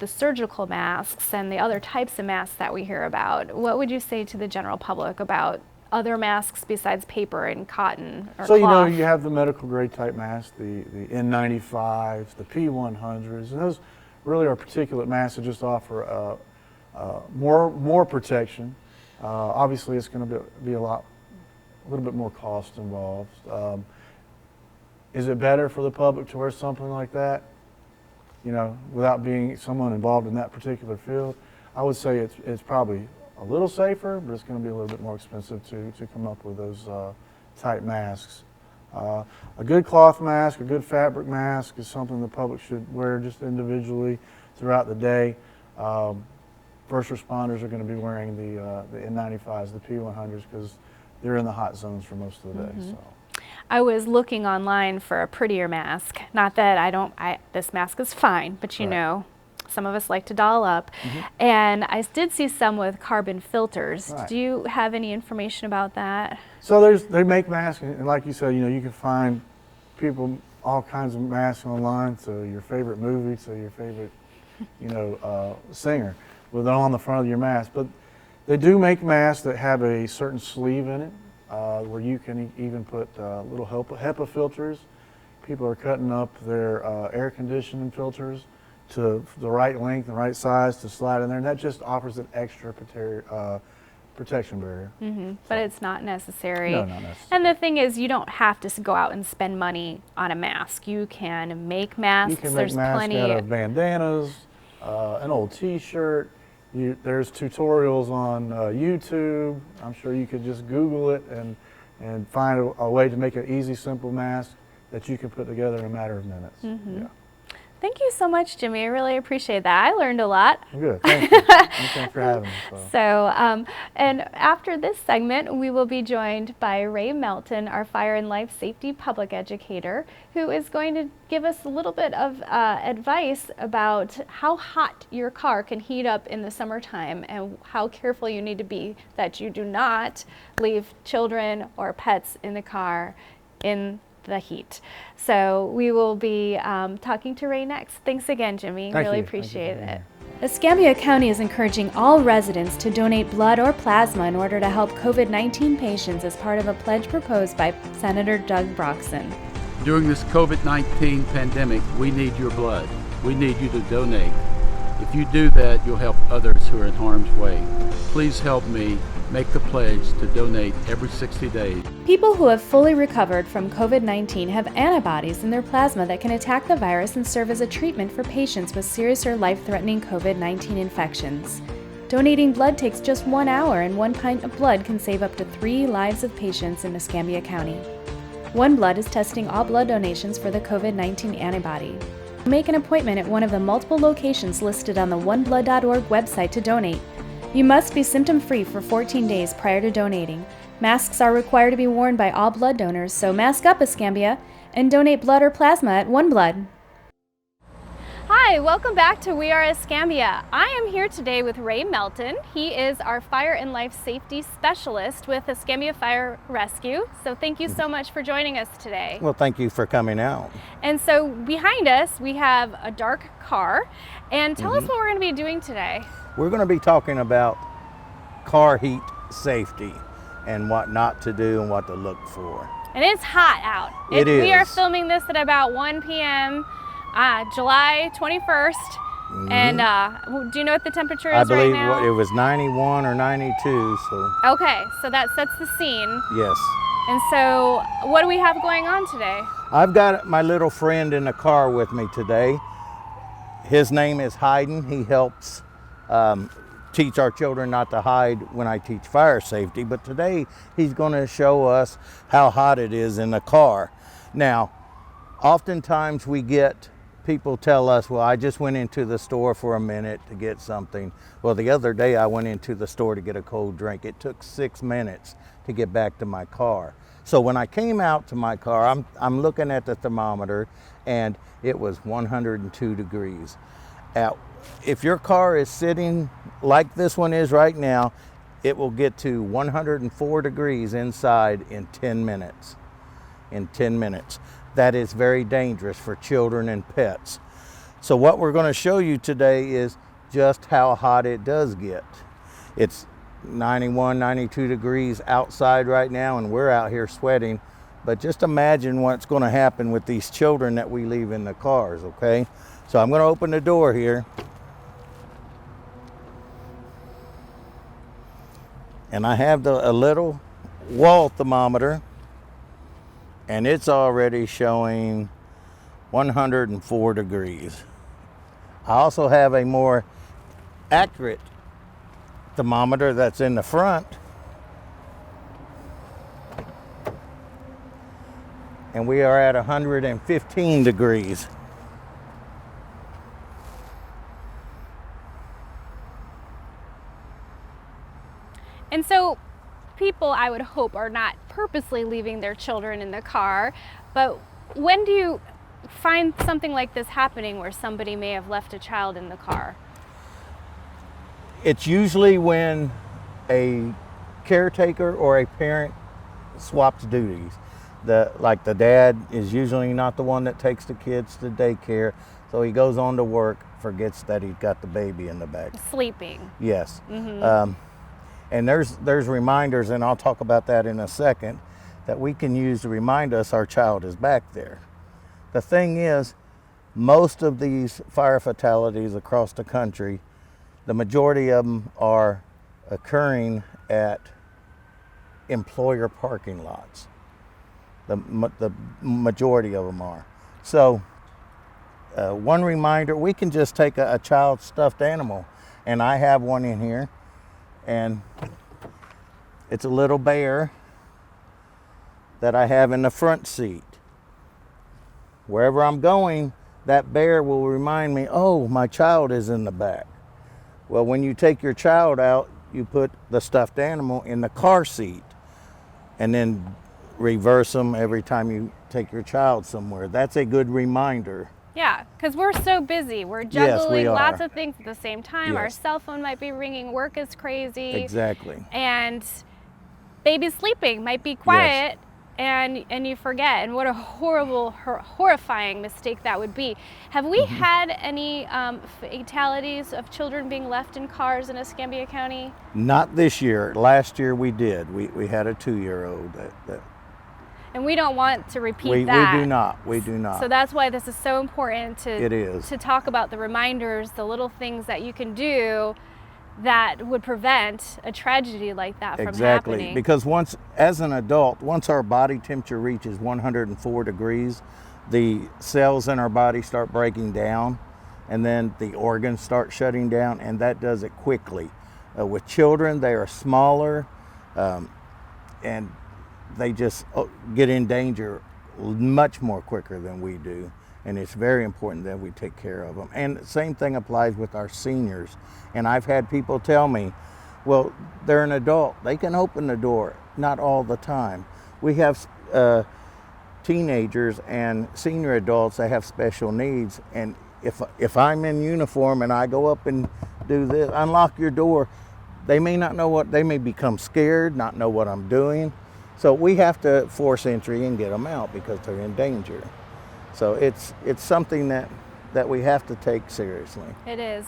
surgical masks and the other types of masks that we hear about? What would you say to the general public about other masks besides paper and cotton or So cloth? you have the medical grade type masks, the N95s, the P100s, and those really are particulate masks that just offer more protection. Obviously, it's going to be a little bit more cost involved. Is it better for the public to wear something like that? Without being someone involved in that particular field, I would say it's probably a little safer, but it's going to be a little bit more expensive to come up with those type masks. A good cloth mask, a good fabric mask is something the public should wear just individually throughout the day. First responders are going to be wearing the N95s, the P100s, because they're in the hot zones for most of the day. So. I was looking online for a prettier mask. Not that this mask is fine, but Right. some of us like to doll up. And I did see some with carbon filters. Right. Do you have any information about that? So they make masks, and like you said, you can find people all kinds of masks online. To your favorite movie, to your favorite, singer, with it on the front of your mask. But they do make masks that have a certain sleeve in it, where you can even put little HEPA filters. People are cutting up their air conditioning filters to the right length and right size to slide in there, and that just offers an extra protection barrier. But it's not necessary. No, not necessary. And the thing is, you don't have to go out and spend money on a mask. You can make masks. You can make There's masks plenty. out of bandanas, an old T-shirt, There's tutorials on YouTube. I'm sure you could just Google it and find a way to make an easy, simple mask that you can put together in a matter of minutes. Yeah. Thank you so much, Jimmy. I really appreciate that. I learned a lot. Good, thank you. Thanks for having me. So, and after this segment, we will be joined by Ray Melton, our fire and life safety public educator, who is going to give us a little bit of advice about how hot your car can heat up in the summertime and how careful you need to be that you do not leave children or pets in the car in the heat. So we will be talking to Ray next. Thanks again, Jimmy. Thank really you. appreciate Thank you. it. Escambia County is encouraging all residents to donate blood or plasma in order to help COVID-19 patients as part of a pledge proposed by Senator Doug Broxson. During this COVID-19 pandemic, we need your blood. We need you to donate. If you do that, you'll help others who are in harm's way. Please help me make the pledge to donate every 60 days. People who have fully recovered from COVID-19 have antibodies in their plasma that can attack the virus and serve as a treatment for patients with serious or life-threatening COVID-19 infections. Donating blood takes just 1 hour, and 1 pint of blood can save up to 3 lives of patients in Escambia County. OneBlood is testing all blood donations for the COVID-19 antibody. Make an appointment at one of the multiple locations listed on the oneblood.org website to donate. You must be symptom-free for 14 days prior to donating. Masks are required to be worn by all blood donors, so mask up, Escambia, and donate blood or plasma at OneBlood. Hi, welcome back to We Are Escambia. I am here today with Ray Melton. He is our fire and life safety specialist with Escambia Fire Rescue. So thank you so much for joining us today. Well, thank you for coming out. And so behind us, we have a dark car. And tell us what we're going to be doing today. We're going to be talking about car heat safety and what not to do and what to look for. And it's hot out. It We are is. filming this at about 1 p.m. July 21st. And do you know what the temperature I is right believe now? it was 91 or 92, so Okay, so that sets the scene. yes. And so what do we have going on today? I've got my little friend in the car with me today. His name is Hayden. He helps teach our children not to hide when I teach fire safety, but today he's going to show us how hot it is in the car. Now, oftentimes we get people tell us, well, I just went into the store for a minute to get something. Well, the other day I went into the store to get a cold drink. It took 6 minutes to get back to my car. So when I came out to my car, I'm looking at the thermometer and it was 102 degrees. If your car is sitting like this one is right now, it will get to 104 degrees inside in 10 minutes. In 10 minutes. That is very dangerous for children and pets. So what we're going to show you today is just how hot it does get. It's 91, 92 degrees outside right now and we're out here sweating. But just imagine what's going to happen with these children that we leave in the cars, okay? So I'm going to open the door here. And I have a little wall thermometer. And it's already showing 104 degrees. I also have a more accurate thermometer that's in the front. And we are at 115 degrees. And so people, I would hope, are not purposely leaving their children in the car, but when do you find something like this happening where somebody may have left a child in the car? It's usually when a caretaker or a parent swaps duties. Like the dad is usually not the one that takes the kids to daycare, so he goes on to work, forgets that he's got the baby in the back. Sleeping. Yes. And there's reminders, and I'll talk about that in a second, that we can use to remind us our child is back there. The thing is, most of these fire fatalities across the country, the majority of them are occurring at employer parking lots. The majority of them are. So one reminder, we can just take a child's stuffed animal And I have one in here, and it's a little bear that I have in the front seat. Wherever I'm going, that bear will remind me, oh, my child is in the back. Well, when you take your child out, you put the stuffed animal in the car seat and then reverse them every time you take your child somewhere. That's a good reminder. Yeah, because we're so busy. We're Yes, juggling we are. lots of things at the same time. Our Yes. cell phone might be ringing, work is crazy. Exactly. And baby's sleeping, might be quiet, and you forget. And what a horrible, horrifying mistake that would be. Have we had any fatalities of children being left in cars in Escambia County? Not this year. Last year we did. We had a 2-year-old that And we don't want to repeat we that. do not. We do not. So that's why this is so important It is. to talk about the reminders, the little things that you can do that would prevent a tragedy like that from Exactly. happening. Because once, as an adult, once our body temperature reaches 104 degrees, the cells in our body start breaking down, and then the organs start shutting down, and that does it quickly. With children, they are smaller, and they just get in danger much more quicker than we do. And it's very important that we take care of them. And the same thing applies with our seniors. And I've had people tell me, well, they're an adult, they can open the door. Not all the time. We have teenagers and senior adults that have special needs. And if I'm in uniform and I go up and do this, unlock your door, they may not know they may become scared, not know what I'm doing. So we have to force entry and get them out because they're in danger. So it's something that we have to take seriously. It is.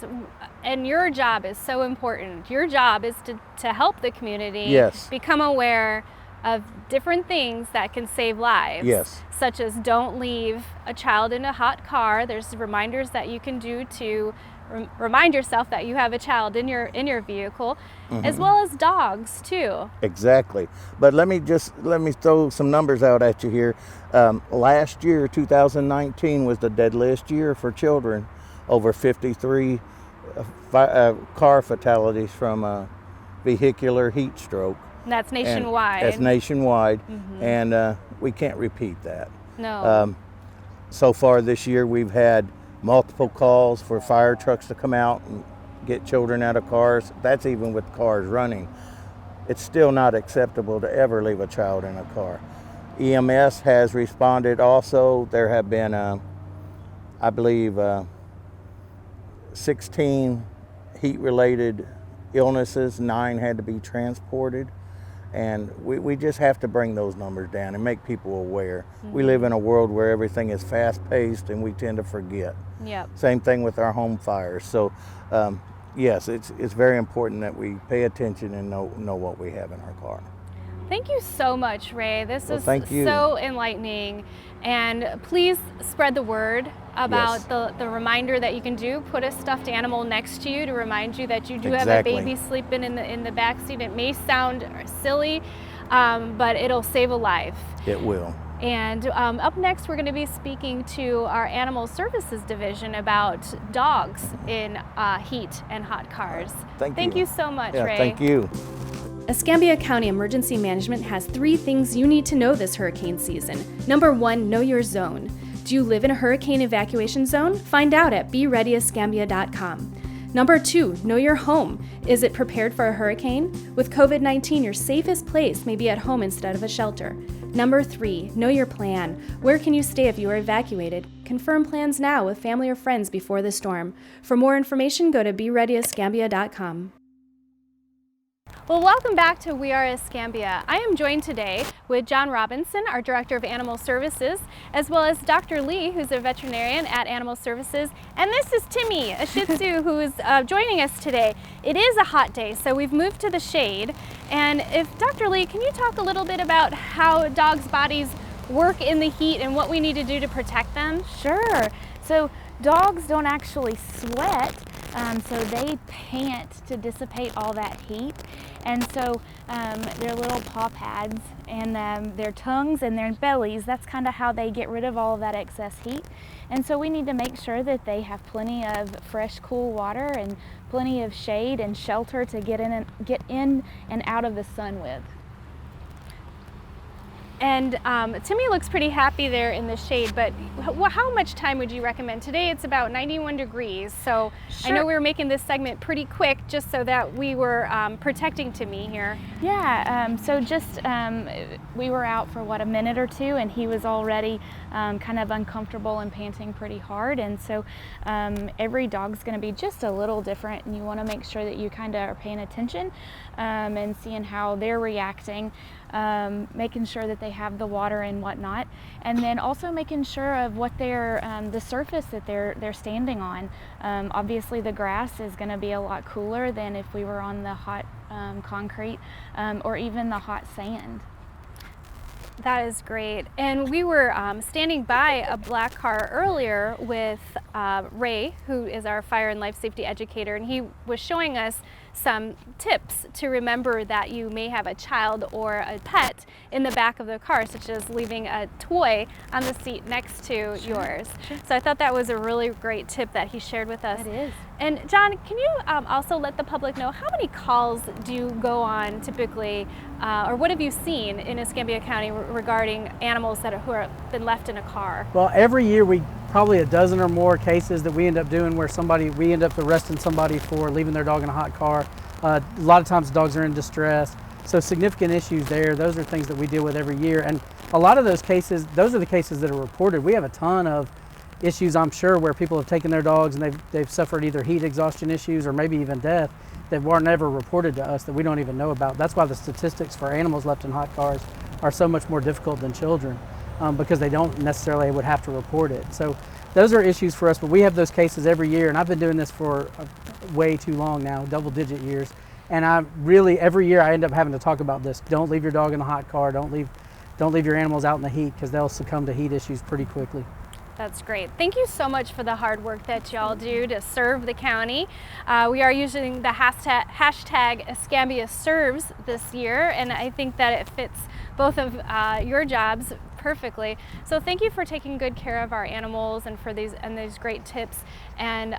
And your job is so important. Your job is to help the community Yes. become aware of different things that can save lives. Yes. Such as don't leave a child in a hot car. There's reminders that you can do to remind yourself that you have a child in your vehicle, as well as dogs too. Exactly. But let me throw some numbers out at you here. Last year, 2019, was the deadliest year for children. Over 53 car fatalities from vehicular heat stroke. And that's And nationwide. that's nationwide, and we can't repeat that. No. So far this year, we've had multiple calls for fire trucks to come out and get children out of cars. That's even with cars running. It's still not acceptable to ever leave a child in a car. EMS has responded also. There have been, I believe, 16 heat-related illnesses. 9 had to be transported. And we just have to bring those numbers down and make people aware. We live in a world where everything is fast-paced and we tend to forget. Yep. Same thing with our home fires. So yes, it's very important that we pay attention and know what we have in our car. Thank you so much, Ray. This Well, is thank you. so enlightening. And please spread the word about Yes. the reminder that you can do. Put a stuffed animal next to you to remind you that you do Exactly. have a baby sleeping in the back seat. It may sound silly, but it'll save a life. It will. And up next, we're going to be speaking to our Animal Services Division about dogs in heat and hot cars. Thank you you. so much, Yeah, Ray. thank you. Escambia County Emergency Management has 3 things you need to know this hurricane season. Number 1, know your zone. Do you live in a hurricane evacuation zone? Find out at BeReadyEscambia.com. Number 2, know your home. Is it prepared for a hurricane? With COVID-19, your safest place may be at home instead of a shelter. Number 3, know your plan. Where can you stay if you are evacuated? Confirm plans now with family or friends before the storm. For more information, go to BeReadyEscambia.com. Well, welcome back to We Are Escambia. I am joined today with John Robinson, our Director of Animal Services, as well as Dr. Lee, who's a veterinarian at Animal Services. And this is Timmy, a Shih Tzu, who is joining us today. It is a hot day, so we've moved to the shade. And if Dr. Lee, can you talk a little bit about how dogs' bodies work in the heat and what we need to do to protect them? Sure. So dogs don't actually sweat. so they pant to dissipate all that heat. And so their little paw pads and their tongues and their bellies, that's kind of how they get rid of all of that excess heat. And so we need to make sure that they have plenty of fresh, cool water and plenty of shade and shelter to get in and out of the sun with. And Timmy looks pretty happy there in the shade, but how much time would you recommend? Today it's about 91 degrees, so I know we were making this segment pretty quick just so that we were protecting Timmy here. Yeah, so just we were out for a minute or two, and he was already kind of uncomfortable and panting pretty hard. And so every dog's going to be just a little different, and you want to make sure that you kind of are paying attention and seeing how they're reacting. Making sure that they have the water and whatnot, and then also making sure of what the surface that they're standing on. Obviously the grass is going to be a lot cooler than if we were on the hot concrete or even the hot sand. That is great. And we were standing by a black car earlier with Ray, who is our fire and life safety educator, and he was showing us some tips to remember that you may have a child or a pet in the back of the car, such as leaving a toy on the seat next to yours. So I thought that was a really great tip that he shared with us. It is. And John, can you also let the public know how many calls do you go on typically, or what have you seen in Escambia County regarding animals who have been left in a car? Well, every year we probably a dozen or more cases that we end up doing where we end up arresting somebody for leaving their dog in a hot car. A lot of times dogs are in distress, so significant issues there. Those are things that we deal with every year, and a lot of those cases, those are the cases that are reported. We have a ton of issues, I'm sure, where people have taken their dogs and they've suffered either heat exhaustion issues or maybe even death that were never reported to us that we don't even know about. That's why the statistics for animals left in hot cars are so much more difficult than children, because they don't necessarily would have to report it. So those are issues for us, but we have those cases every year, and I've been doing this for way too long now, double-digit years, and every year I end up having to talk about this. Don't leave your dog in a hot car. Don't leave your animals out in the heat, because they'll succumb to heat issues pretty quickly. That's great. Thank you so much for the hard work that y'all do to serve the county. We are using the hashtag Escambia Serves this year, and I think that it fits both of your jobs perfectly. So thank you for taking good care of our animals and for these great tips. And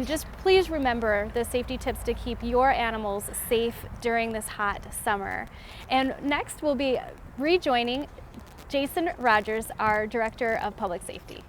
just please remember the safety tips to keep your animals safe during this hot summer. And next we'll be rejoining Jason Rogers, our Director of Public Safety.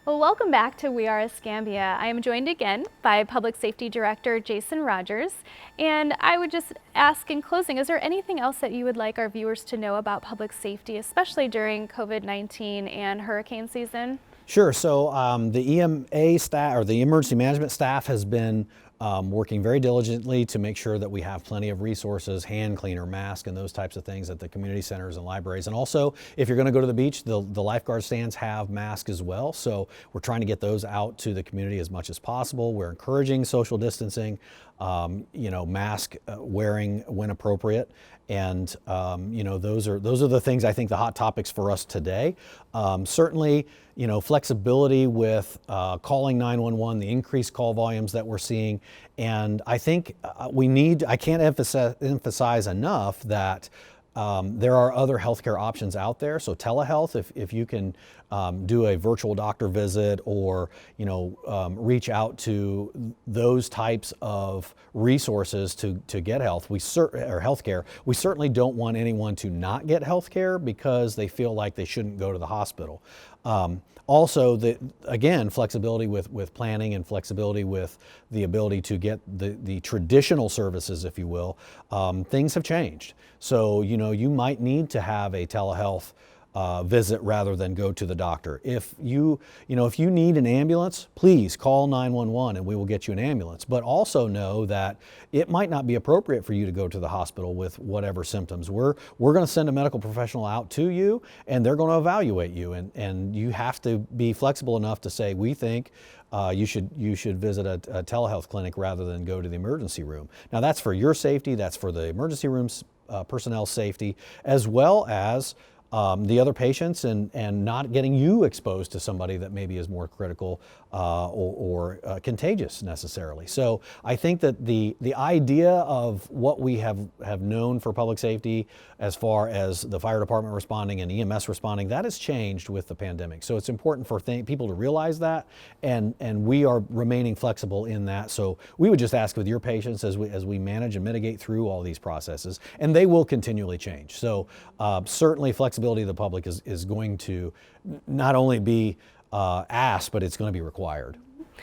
Well, welcome back to We Are Escambia. I am joined again by Public Safety Director Jason Rogers, and I would just ask in closing, is there anything else that you would like our viewers to know about public safety, especially during COVID-19 and hurricane season? Sure. So the EMA staff, or the emergency management staff, has been working very diligently to make sure that we have plenty of resources, hand cleaner, mask, and those types of things at the community centers and libraries. And also, if you're going to go to the beach, the lifeguard stands have masks as well. So we're trying to get those out to the community as much as possible. We're encouraging social distancing, mask wearing when appropriate. And those are the things, I think, the hot topics for us today. Certainly, flexibility with calling 911, the increased call volumes that we're seeing. And I think I can't emphasize enough that there are other healthcare options out there. So telehealth, if you can do a virtual doctor visit, or reach out to those types of resources to get healthcare. We certainly don't want anyone to not get healthcare because they feel like they shouldn't go to the hospital. Also, again, flexibility with planning, and flexibility with the ability to get the traditional services, if you will. Things have changed. So, you might need to have a telehealth visit rather than go to the doctor. If you need an ambulance, please call 911 and we will get you an ambulance. But also know that it might not be appropriate for you to go to the hospital with whatever symptoms. We're going to send a medical professional out to you, and they're going to evaluate you. And you have to be flexible enough to say, we think you should visit a telehealth clinic rather than go to the emergency room. Now, that's for your safety. That's for the emergency room's personnel safety, as well as the other patients, and not getting you exposed to somebody that maybe is more critical or contagious necessarily. So I think that the idea of what we have known for public safety, as far as the fire department responding and EMS responding, that has changed with the pandemic. So it's important for people to realize that, and we are remaining flexible in that. So we would just ask with your patients as we manage and mitigate through all these processes, and they will continually change. So certainly flexibility of the public is going to not only be asked, but it's going to be required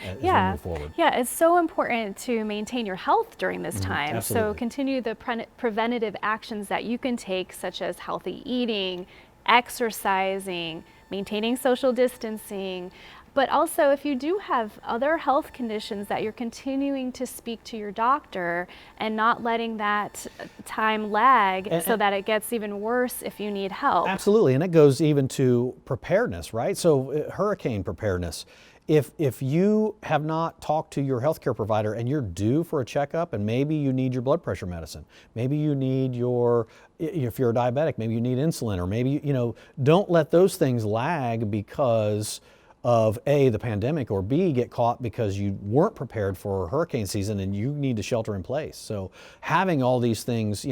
as we move forward. Yeah, it's so important to maintain your health during this time. Absolutely. So continue the preventative actions that you can take, such as healthy eating, exercising, maintaining social distancing. But also, if you do have other health conditions, that you're continuing to speak to your doctor and not letting that time lag so that it gets even worse if you need help. Absolutely, and it goes even to preparedness, right? So hurricane preparedness. If you have not talked to your healthcare provider and you're due for a checkup, and maybe you need your blood pressure medicine, maybe you need if you're a diabetic, maybe you need insulin, or maybe, don't let those things lag because of A, the pandemic, or B, get caught because you weren't prepared for hurricane season and you need to shelter in place. So having all these things,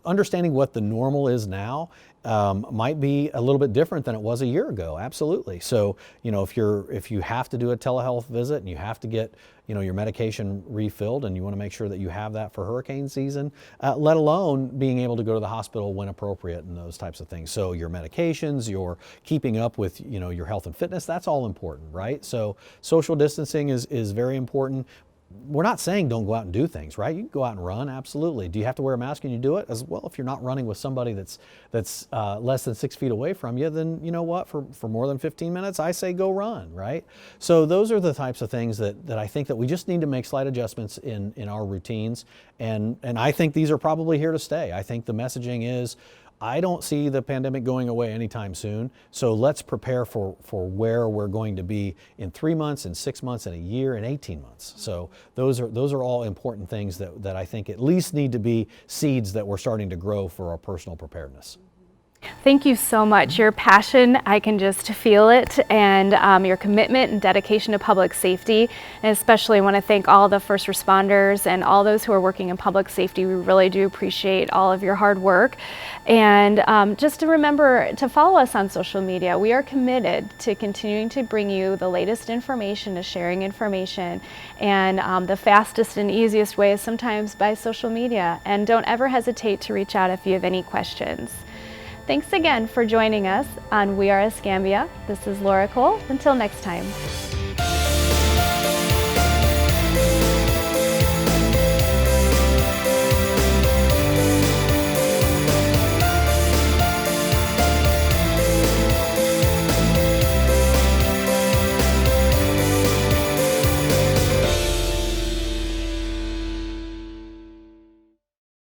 understanding what the normal is now might be a little bit different than it was a year ago. Absolutely. So, if you have to do a telehealth visit and you have to get, your medication refilled, and you want to make sure that you have that for hurricane season, let alone being able to go to the hospital when appropriate and those types of things. So your medications, your keeping up with, your health and fitness, that's all important, right? So social distancing is very important. We're not saying don't go out and do things, right? You can go out and run, absolutely. Do you have to wear a mask when you do it? As well, if you're not running with somebody that's less than 6 feet away from you, then you know what? For more than 15 minutes, I say go run, right? So those are the types of things that I think that we just need to make slight adjustments in our routines, and I think these are probably here to stay. I think the messaging is, I don't see the pandemic going away anytime soon, so let's prepare for where we're going to be in 3 months, in 6 months, in a year, in 18 months. So those are all important things that I think at least need to be seeds that we're starting to grow for our personal preparedness. Thank you so much. Your passion, I can just feel it, and your commitment and dedication to public safety. And especially want to thank all the first responders and all those who are working in public safety. We really do appreciate all of your hard work. And just to remember to follow us on social media. We are committed to continuing to bring you the latest information, to sharing information. And the fastest and easiest way is sometimes by social media. And don't ever hesitate to reach out if you have any questions. Thanks again for joining us on We Are Escambia. This is Laura Cole. Until next time.